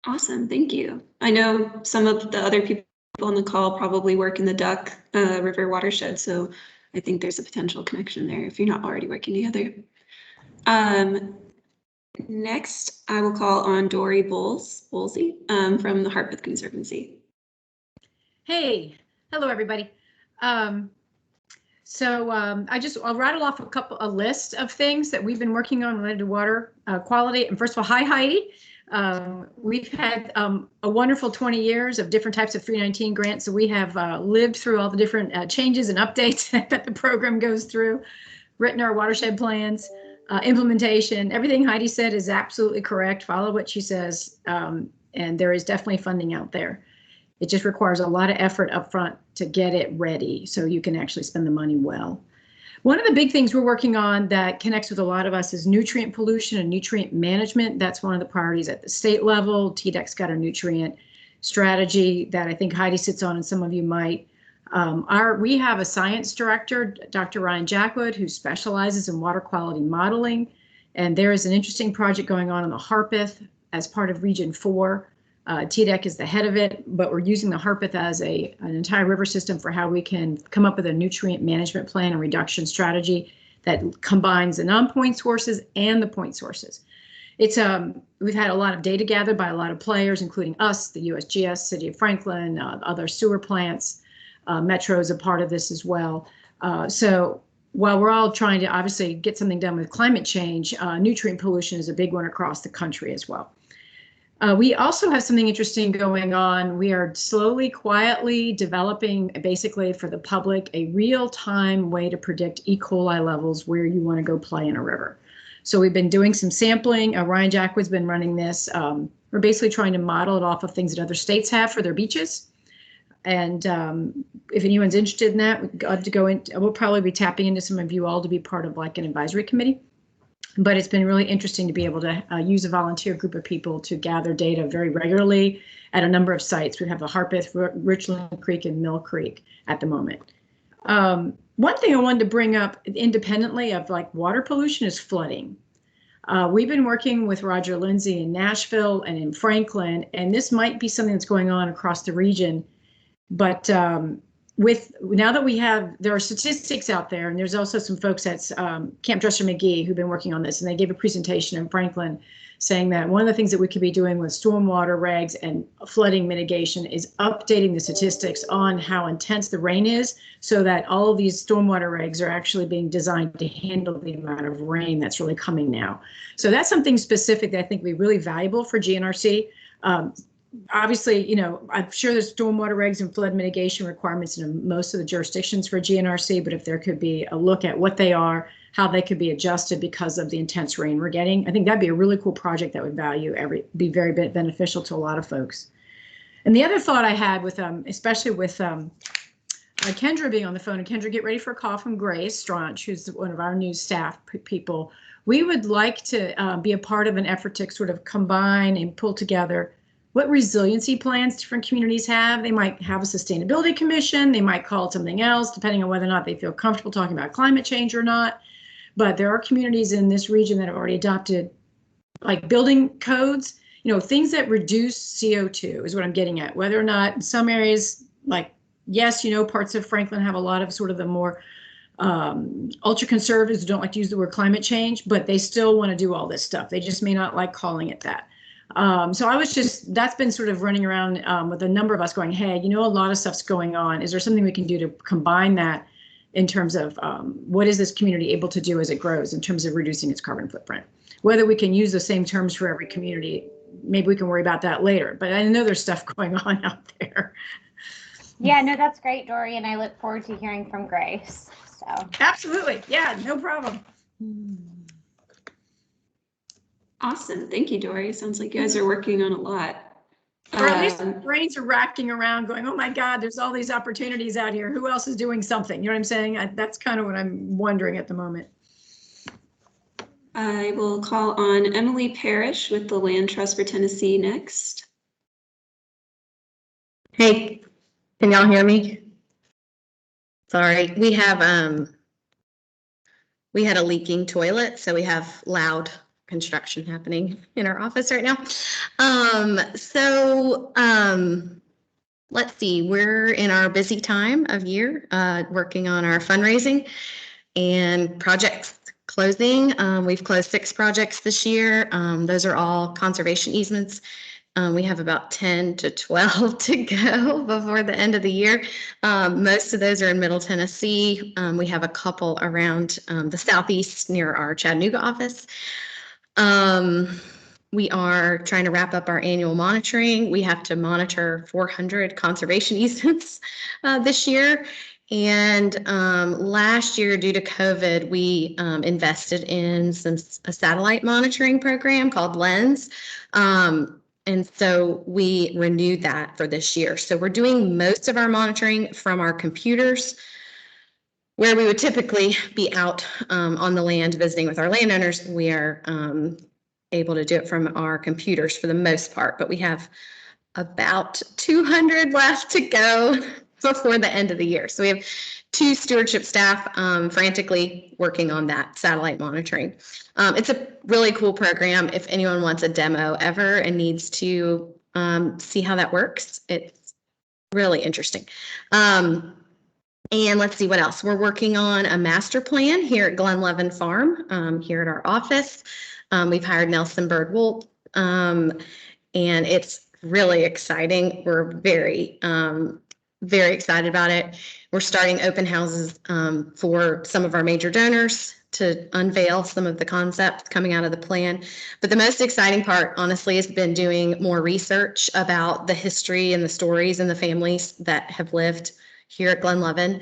Awesome, thank you. I know some of the other people on the call probably work in the Duck River watershed, so I think there's a potential connection there if you're not already working together. Next, I will call on Dory Bowlesy from the Harpeth Conservancy. Hey, hello everybody. I'll rattle off a list of things that we've been working on related to water quality. And first of all, hi Heidi. We've had a wonderful 20 years of different types of 319 grants. So we have lived through all the different changes and updates that the program goes through, written our watershed plans, implementation. Everything Heidi said is absolutely correct. Follow what she says. And there is definitely funding out there. It just requires a lot of effort up front to get it ready so you can actually spend the money well. One of the big things we're working on that connects with a lot of us is nutrient pollution and nutrient management. That's one of the priorities at the state level. TDEC's got a nutrient strategy that I think Heidi sits on and some of you might. We have a science director, Dr. Ryan Jackwood, who specializes in water quality modeling. And there is an interesting project going on in the Harpeth as part of Region 4. TDEC is the head of it, but we're using the Harpeth as an entire river system for how we can come up with a nutrient management plan and reduction strategy that combines the non-point sources and the point sources. It's we've had a lot of data gathered by a lot of players, including us, the USGS, City of Franklin, other sewer plants. Metro is a part of this as well. So while we're all trying to obviously get something done with climate change, nutrient pollution is a big one across the country as well. We also have something interesting going on. We are slowly, quietly developing basically for the public a real-time way to predict E. coli levels where you want to go play in a river. So we've been doing some sampling. Ryan Jackwood's been running this. We're basically trying to model it off of things that other states have for their beaches. And if anyone's interested in that, we'd love to go in. We'll probably be tapping into some of you all to be part of like an advisory committee. But it's been really interesting to be able to use a volunteer group of people to gather data very regularly at a number of sites. We have the Harpeth, Richland Creek, and Mill Creek at the moment. One thing I wanted to bring up independently of like water pollution is flooding. We've been working with Roger Lindsay in Nashville and in Franklin, and this might be something that's going on across the region. But now that there are statistics out there, and there's also some folks at Camp Dresser McGee who've been working on this, and they gave a presentation in Franklin saying that one of the things that we could be doing with stormwater regs and flooding mitigation is updating the statistics on how intense the rain is, so that all of these stormwater regs are actually being designed to handle the amount of rain that's really coming now. So that's something specific that I think would be really valuable for GNRC. Obviously, you know, I'm sure there's stormwater regs and flood mitigation requirements in most of the jurisdictions for GNRC, but if there could be a look at what they are, how they could be adjusted because of the intense rain we're getting, I think that'd be a really cool project that would be very beneficial to a lot of folks. And the other thought I had with, especially with Kendra being on the phone, and Kendra, get ready for a call from Grace Straunch, who's one of our new staff people. We would like to be a part of an effort to sort of combine and pull together what resiliency plans different communities have. They might have a sustainability commission. They might call it something else, depending on whether or not they feel comfortable talking about climate change or not. But there are communities in this region that have already adopted like building codes, you know, things that reduce CO2 is what I'm getting at. Whether or not in some areas, like, yes, you know, parts of Franklin have a lot of sort of the more ultra conservatives who don't like to use the word climate change, but they still want to do all this stuff. They just may not like calling it that. So that's been sort of running around with a number of us going, hey, you know, a lot of stuff's going on. Is there something we can do to combine that in terms of what is this community able to do as it grows in terms of reducing its carbon footprint? Whether we can use the same terms for every community, maybe we can worry about that later. But I know there's stuff going on out there. Yeah, no, that's great, Dory, and I look forward to hearing from Grace. So absolutely, yeah, no problem. Awesome. Thank you, Dory. Sounds like you guys are working on a lot. Or at least our brains are racking around going, oh my God, there's all these opportunities out here. Who else is doing something? You know what I'm saying? That's kind of what I'm wondering at the moment. I will call on Emily Parrish with the Land Trust for Tennessee next. Hey, can y'all hear me? Sorry, we had a leaking toilet, so we have loud construction happening in our office right now. Let's see, we're in our busy time of year, working on our fundraising and projects closing. We've closed 6 projects this year. Those are all conservation easements. We have about 10 to 12 to go before the end of the year. Most of those are in Middle Tennessee. We have a couple around the southeast near our Chattanooga office. We are trying to wrap up our annual monitoring. We have to monitor 400 conservation easements this year. And last year, due to COVID, we invested in a satellite monitoring program called Lens. And so we renewed that for this year. So we're doing most of our monitoring from our computers, where we would typically be out on the land visiting with our landowners. We are able to do it from our computers for the most part, but we have about 200 left to go before the end of the year. So we have 2 stewardship staff frantically working on that satellite monitoring. It's a really cool program. If anyone wants a demo ever and needs to see how that works, it's really interesting. And let's see what else. We're working on a master plan here at Glenlevin Farm, here at our office. We've hired Nelson Bird-Wolf, and it's really exciting. We're very excited about it. We're starting open houses for some of our major donors to unveil some of the concepts coming out of the plan. But the most exciting part, honestly, has been doing more research about the history and the stories and the families that have lived here at Glenlevin.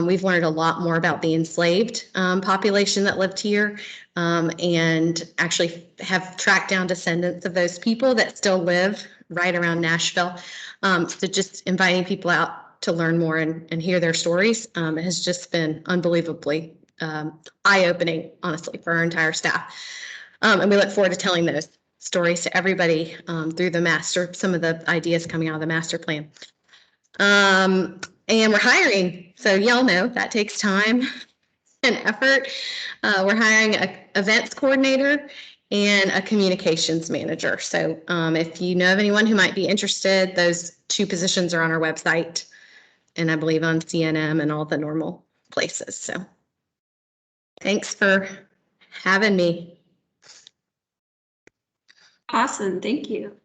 We've learned a lot more about the enslaved population that lived here, and actually have tracked down descendants of those people that still live right around Nashville. So just inviting people out to learn more and hear their stories has just been unbelievably eye-opening, honestly, for our entire staff. And we look forward to telling those stories to everybody through some of the ideas coming out of the master plan. And we're hiring. So y'all know that takes time and effort. We're hiring an events coordinator and a communications manager. So if you know of anyone who might be interested, those 2 positions are on our website, and I believe on CNM and all the normal places. So thanks for having me. Awesome, thank you.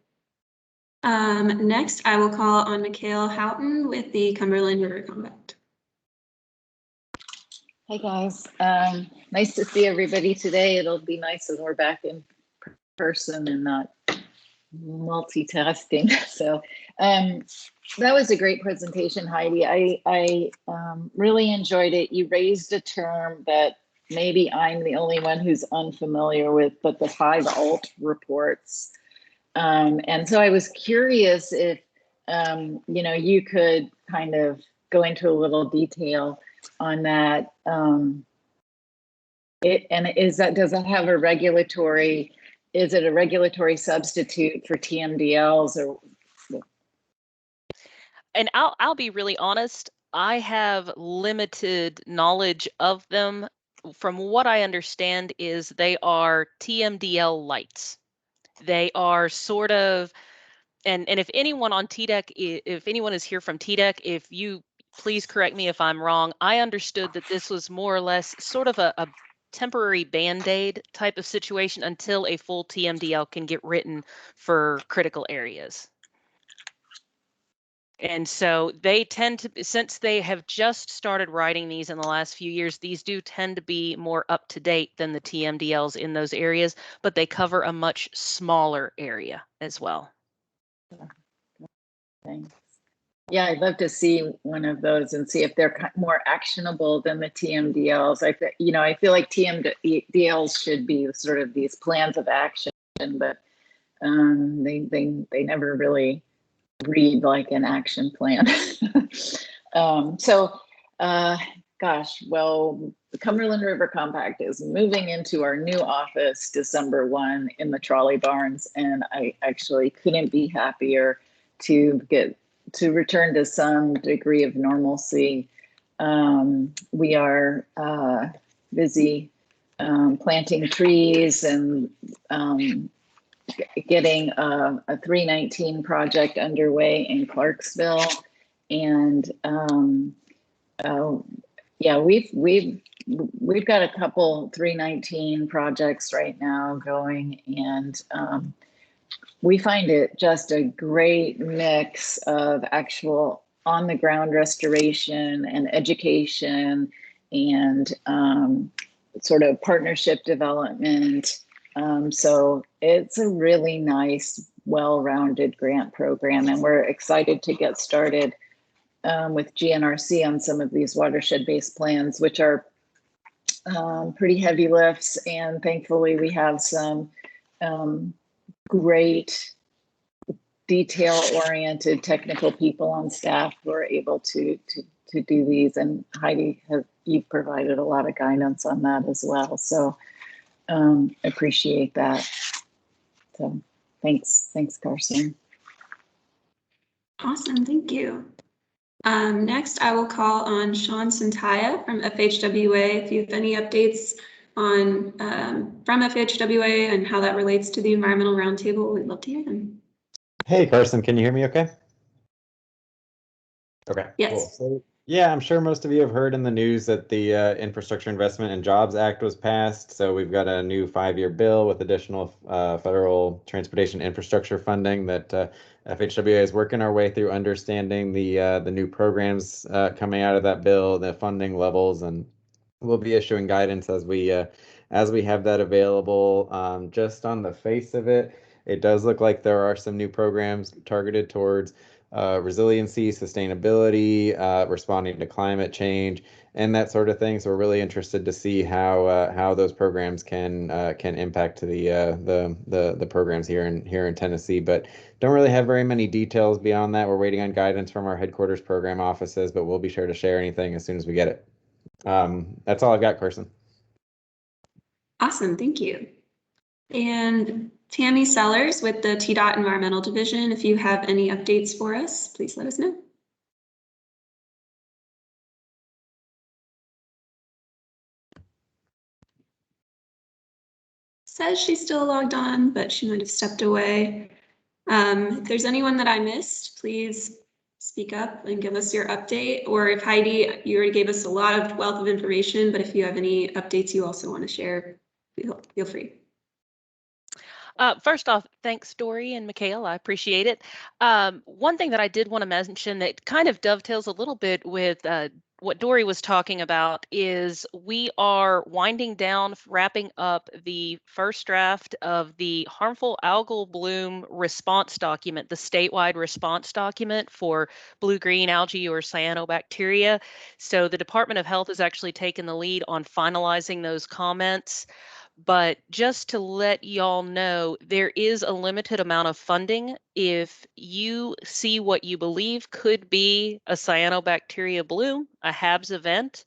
Next, I will call on Mikhail Houghton with the Cumberland River Compact. Hey guys, nice to see everybody today. It'll be nice when we're back in person and not multitasking. So that was a great presentation, Heidi. I really enjoyed it. You raised a term that maybe I'm the only one who's unfamiliar with, but the 5 alt reports. And so I was curious if you could kind of go into a little detail on that. Does it have a regulatory? Is it a regulatory substitute for TMDLs or? And I'll be really honest. I have limited knowledge of them. From what I understand, is they are TMDL lights. They are sort of, and if anyone on TDEC, if anyone is here from TDEC, if you please correct me if I'm wrong. I understood that this was more or less sort of a temporary Band-Aid type of situation until a full TMDL can get written for critical areas. And so they tend to, since they have just started writing these in the last few years, these do tend to be more up to date than the TMDLs in those areas, but they cover a much smaller area as well. Thanks. Yeah, I'd love to see one of those and see if they're more actionable than the TMDLs. I feel like TMDLs should be sort of these plans of action, but they never really read like an action plan. Gosh, well, the Cumberland River Compact is moving into our new office December 1 in the Trolley Barns, and I actually couldn't be happier to return to some degree of normalcy. We are busy planting trees and getting a 319 project underway in Clarksville, and yeah, we've got a couple 319 projects right now going, and we find it just a great mix of actual on the ground restoration and education and sort of partnership development. So it's a really nice, well-rounded grant program, and we're excited to get started with GNRC on some of these watershed-based plans, which are pretty heavy lifts. And thankfully, we have some great detail-oriented technical people on staff who are able to do these. And Heidi, you've provided a lot of guidance on that as well. So appreciate that. So thanks, Carson. Awesome, thank you. Next, I will call on Sean Santaya from FHWA. If you have any updates on from FHWA and how that relates to the Environmental Roundtable, we'd love to hear them. Hey, Carson, can you hear me okay? Okay, yes. Cool. So, yeah, I'm sure most of you have heard in the news that the Infrastructure Investment and Jobs Act was passed. So we've got a new 5-year bill with additional federal transportation infrastructure funding that FHWA is working our way through understanding the new programs coming out of that bill, the funding levels, and we'll be issuing guidance as we have that available. Just on the face of it, it does look like there are some new programs targeted towards resiliency, sustainability, responding to climate change, and that sort of thing. So we're really interested to see how those programs can impact the programs here in Tennessee. But don't really have very many details beyond that. We're waiting on guidance from our headquarters program offices, but we'll be sure to share anything as soon as we get it. That's all I've got, Carson. Awesome, thank you. And Tammy Sellers with the TDOT Environmental Division, if you have any updates for us, please let us know. Says she's still logged on, but she might have stepped away. If there's anyone that I missed, please speak up and give us your update. Or if Heidi, you already gave us a lot of wealth of information, but if you have any updates you also want to share, feel free. First off, thanks, Dory and Mikhail. I appreciate it. One thing that I did want to mention that kind of dovetails a little bit with what Dory was talking about is we are winding down, wrapping up the first draft of the harmful algal bloom response document, the statewide response document for blue-green algae or cyanobacteria. So the Department of Health has actually taken the lead on finalizing those comments. But just to let y'all know, there is a limited amount of funding. If you see what you believe could be a cyanobacteria bloom, a HABs event,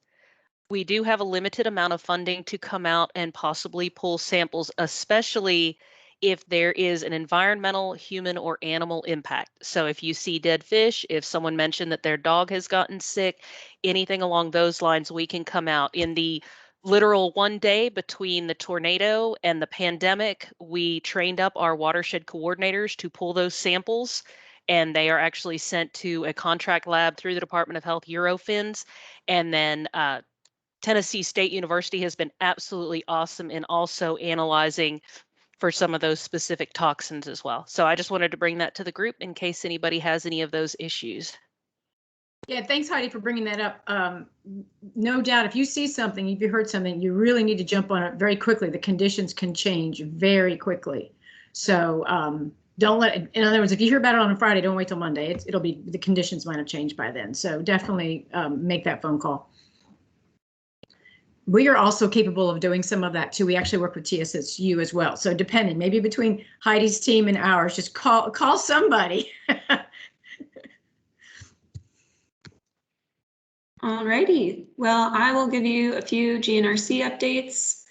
we do have a limited amount of funding to come out and possibly pull samples, especially if there is an environmental, human, or animal impact. So if you see dead fish, if someone mentioned that their dog has gotten sick, anything along those lines, we can come out. In the literal one day between the tornado and the pandemic, we trained up our watershed coordinators to pull those samples, and they are actually sent to a contract lab through the Department of Health Eurofins. And then Tennessee State University has been absolutely awesome in also analyzing for some of those specific toxins as well. So I just wanted to bring that to the group in case anybody has any of those issues. Yeah, thanks, Heidi, for bringing that up. No doubt, if you see something, if you heard something, you really need to jump on it very quickly. The conditions can change very quickly. So don't let it, in other words, if you hear about it on a Friday, don't wait till Monday. It'll be, the conditions might have changed by then. So definitely make that phone call. We are also capable of doing some of that too. We actually work with TSSU as well. So depending, maybe between Heidi's team and ours, just call somebody. Alrighty, well, I will give you a few GNRC updates.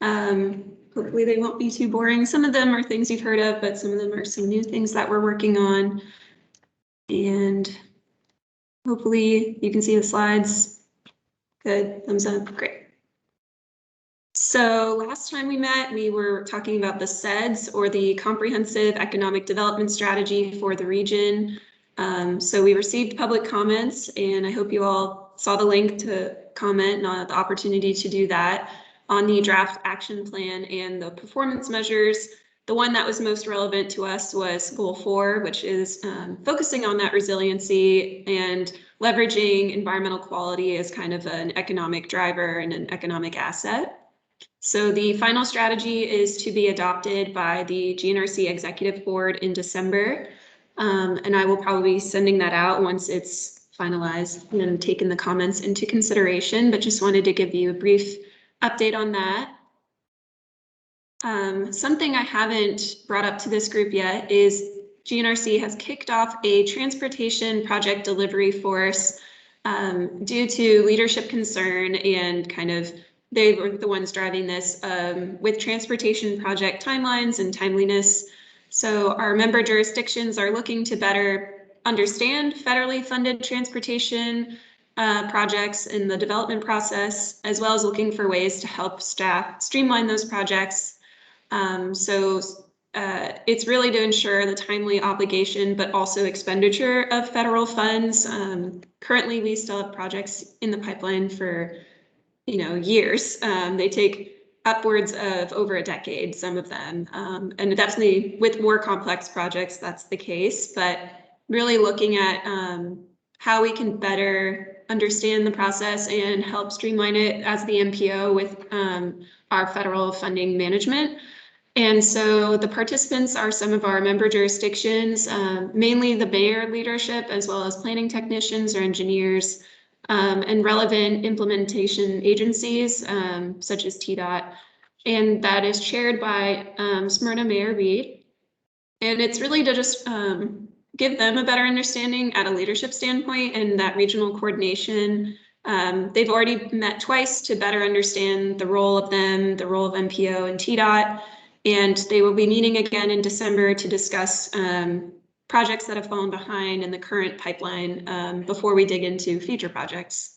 Hopefully they won't be too boring. Some of them are things you've heard of, but some of them are some new things that we're working on. And hopefully you can see the slides. Good, thumbs up, great. So last time we met, we were talking about the CEDS, or the Comprehensive Economic Development Strategy for the region. So we received public comments, and I hope you all saw the link to comment and the opportunity to do that on the draft action plan and the performance measures. The one that was most relevant to us was Goal 4, which is focusing on that resiliency and leveraging environmental quality as kind of an economic driver and an economic asset. So the final strategy is to be adopted by the GNRC Executive Board in December. And I will probably be sending that out once it's finalized and taken the comments into consideration, but just wanted to give you a brief update on that. Something I haven't brought up to this group yet is GNRC has kicked off a transportation project delivery force due to leadership concern, and kind of they were the ones driving this with transportation project timelines and timeliness. So our member jurisdictions are looking to better understand federally funded transportation projects in the development process, as well as looking for ways to help staff streamline those projects. It's really to ensure the timely obligation, but also expenditure of federal funds. Currently, we still have projects in the pipeline for years. They take upwards of over a decade, some of them, and definitely with more complex projects, that's the case. But really looking at how we can better understand the process and help streamline it as the MPO with our federal funding management. And so the participants are some of our member jurisdictions, mainly the mayor leadership, as well as planning technicians or engineers, and relevant implementation agencies, such as TDOT. And that is chaired by Smyrna Mayor Reed. And it's really to just give them a better understanding at a leadership standpoint, and that regional coordination They've already met twice to better understand the role of them, the role of MPO and TDOT, and they will be meeting again in December to discuss projects that have fallen behind in the current pipeline before we dig into future projects.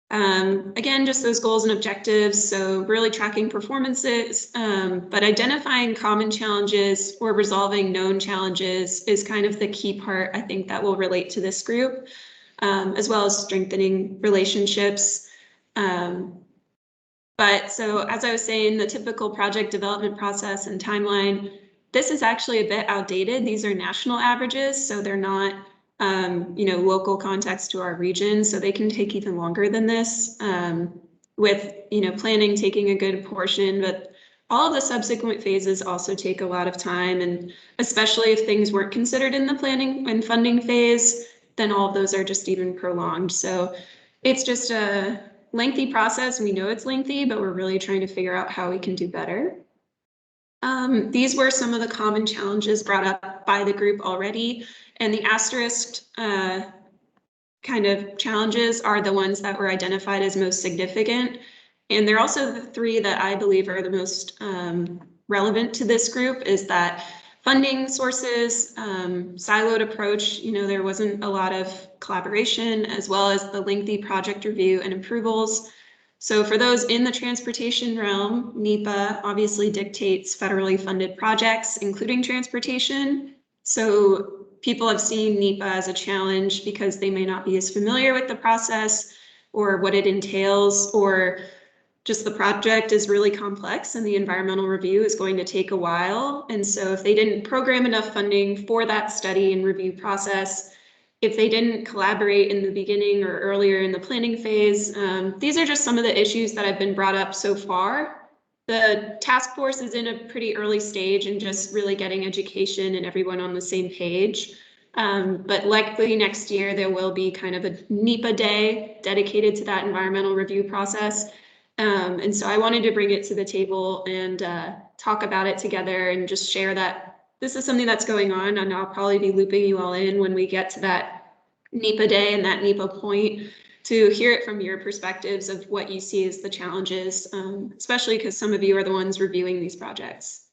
Again, just those goals and objectives. So really tracking performances, but identifying common challenges or resolving known challenges is kind of the key part, I think, that will relate to this group, as well as strengthening relationships. But so as I was saying, the typical project development process and timeline, this is actually a bit outdated. These are national averages, so they're not local context to our region, so they can take even longer than this, with planning taking a good portion, but all of the subsequent phases also take a lot of time, and especially if things weren't considered in the planning and funding phase, then all of those are just even prolonged. So it's just a lengthy process. We know it's lengthy, but we're really trying to figure out how we can do better. These were some of the common challenges brought up by the group already, and the asterisk kind of challenges are the ones that were identified as most significant. And they're also the three that I believe are the most relevant to this group, is that funding sources, siloed approach, there wasn't a lot of collaboration, as well as the lengthy project review and approvals. So for those in the transportation realm, NEPA obviously dictates federally funded projects, including transportation. So people have seen NEPA as a challenge because they may not be as familiar with the process or what it entails, or just the project is really complex and the environmental review is going to take a while. And so if they didn't program enough funding for that study and review process, if they didn't collaborate in the beginning or earlier in the planning phase, these are just some of the issues that have been brought up so far. The task force is in a pretty early stage and just really getting education and everyone on the same page. But likely next year, there will be kind of a NEPA day dedicated to that environmental review process. And so I wanted to bring it to the table and talk about it together and just share that this is something that's going on, and I'll probably be looping you all in when we get to that NEPA day and that NEPA point to hear it from your perspectives of what you see as the challenges, especially because some of you are the ones reviewing these projects.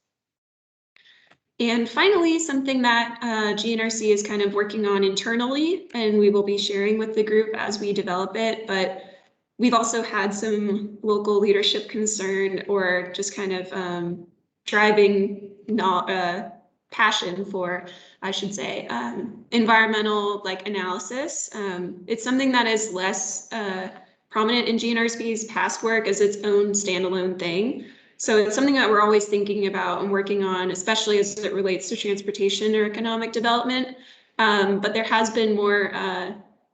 And finally, something that GNRC is kind of working on internally, and we will be sharing with the group as we develop it, but we've also had some local leadership concern or just kind of driving passion for, I should say, environmental analysis. It's something that is less prominent in GNRC's past work as its own standalone thing. So it's something that we're always thinking about and working on, especially as it relates to transportation or economic development. But there has been more,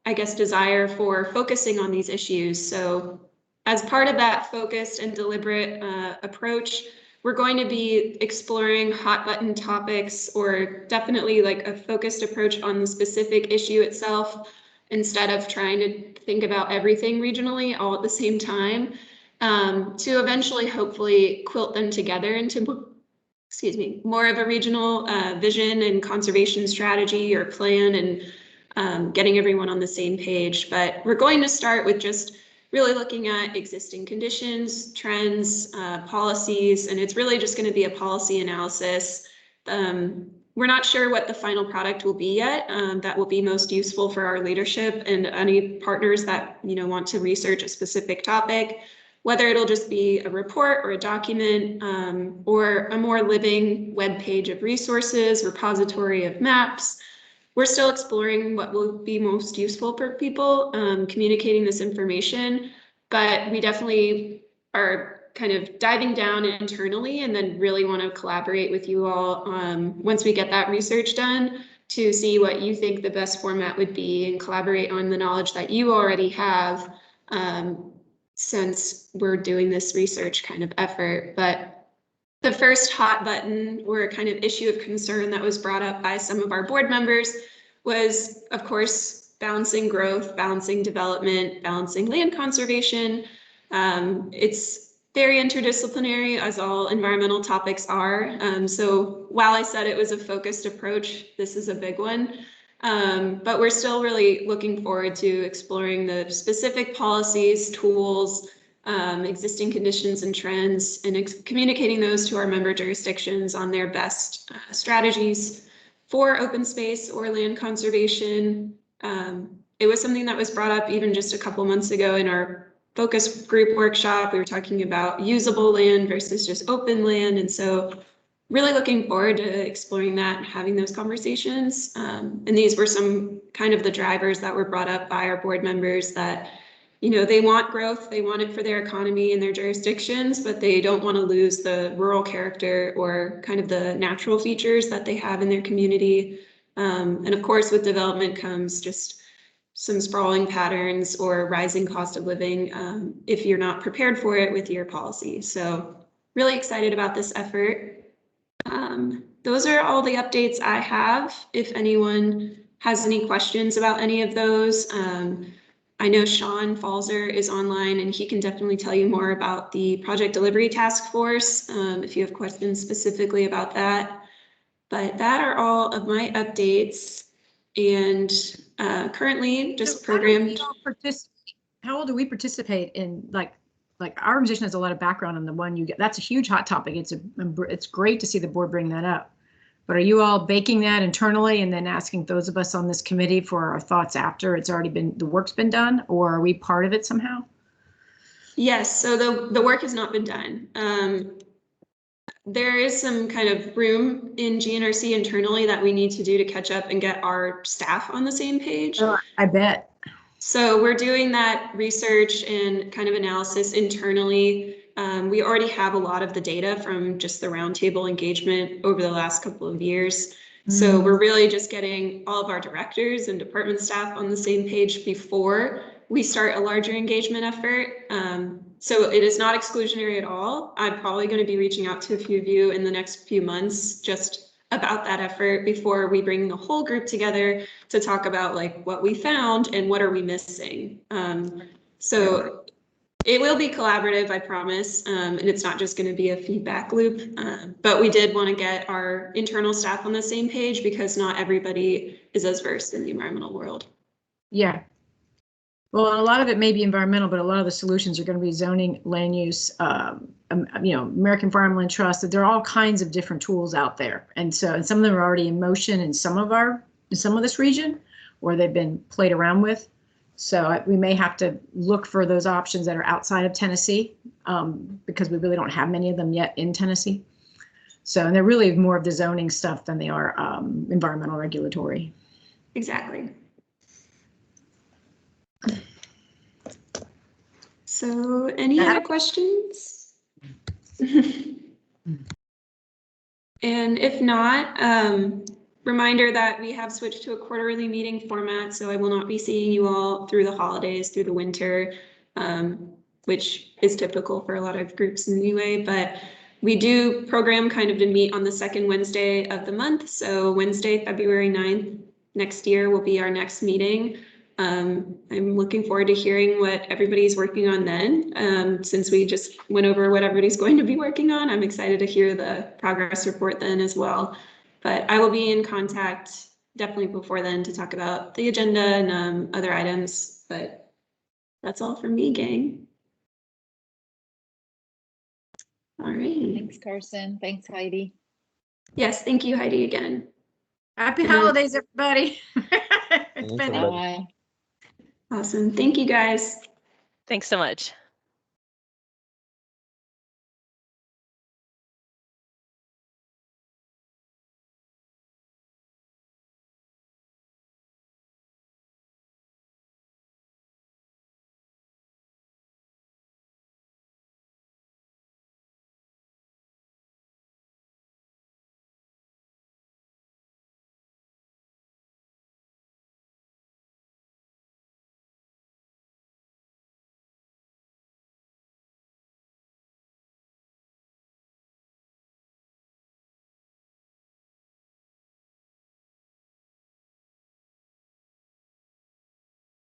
I guess, desire for focusing on these issues. So as part of that focused and deliberate approach, we're going to be exploring hot button topics, or definitely a focused approach on the specific issue itself, instead of trying to think about everything regionally all at the same time, to eventually hopefully quilt them together into, more of a regional vision and conservation strategy or plan, and getting everyone on the same page. But we're going to start with just really looking at existing conditions, trends, policies, and it's really just going to be a policy analysis. We're not sure what the final product will be yet. That will be most useful for our leadership and any partners that want to research a specific topic, whether it'll just be a report or a document, or a more living web page of resources, repository of maps. We're still exploring what will be most useful for people communicating this information, but we definitely are kind of diving down internally and then really want to collaborate with you all once we get that research done to see what you think the best format would be and collaborate on the knowledge that you already have, since we're doing this research kind of effort. But the first hot button or kind of issue of concern that was brought up by some of our board members was, of course, balancing growth, balancing development, balancing land conservation. It's very interdisciplinary, as all environmental topics are. So while I said it was a focused approach, this is a big one. But we're still really looking forward to exploring the specific policies, tools, existing conditions and trends, and communicating those to our member jurisdictions on their best strategies for open space or land conservation. It was something that was brought up even just a couple months ago in our focus group workshop. We were talking about usable land versus just open land. And so really looking forward to exploring that and having those conversations. And these were some kind of the drivers that were brought up by our board members that, you know, they want growth, they want it for their economy and their jurisdictions, but they don't want to lose the rural character or kind of the natural features that they have in their community. And of course, with development comes just some sprawling patterns or rising cost of living if you're not prepared for it with your policy. So really excited about this effort. Those are all the updates I have. If anyone has any questions about any of those, I know Sean Falzer is online and he can definitely tell you more about the Project Delivery Task Force if you have questions specifically about that. But that are all of my updates. And currently just programmed. How all do we participate in, like our organization has a lot of background on the one you get. That's a huge hot topic. It's great to see the board bring that up. But are you all baking that internally and then asking those of us on this committee for our thoughts after it's already been, the work's been done, or are we part of it somehow? Yes, so the work has not been done. There is some kind of room in GNRC internally that we need to do to catch up and get our staff on the same page. Oh, I bet. So we're doing that research and kind of analysis internally. We already have a lot of the data from just the roundtable engagement over the last couple of years. So we're really just getting all of our directors and department staff on the same page before we start a larger engagement effort. So it is not exclusionary at all. I'm probably going to be reaching out to a few of you in the next few months just about that effort before we bring the whole group together to talk about like what we found and what are we missing. So it will be collaborative, I promise, and it's not just going to be a feedback loop, but we did want to get our internal staff on the same page because not everybody is as versed in the environmental world. Yeah. Well, a lot of it may be environmental, but a lot of the solutions are going to be zoning, land use, you know, American Farmland Trust. There are all kinds of different tools out there, and some of them are already in motion in some of this region, or they've been played around with. So we may have to look for those options that are outside of Tennessee because we really don't have many of them yet in Tennessee. So, and they're really more of the zoning stuff than they are environmental regulatory. Exactly. So any other questions? And if not, reminder that we have switched to a quarterly meeting format, so I will not be seeing you all through the holidays, through the winter, which is typical for a lot of groups anyway, but we do program kind of to meet on the second Wednesday of the month. So Wednesday, February 9th next year will be our next meeting. I'm looking forward to hearing what everybody's working on then. Since we just went over what everybody's going to be working on, I'm excited to hear the progress report then as well. But I will be in contact definitely before then to talk about the agenda and other items. But that's all from me, gang. All right. Thanks, Carson. Thanks, Heidi. Yes, thank you, Heidi, again. Happy holidays, everybody. Bye. Awesome. Thank you, guys. Thanks so much.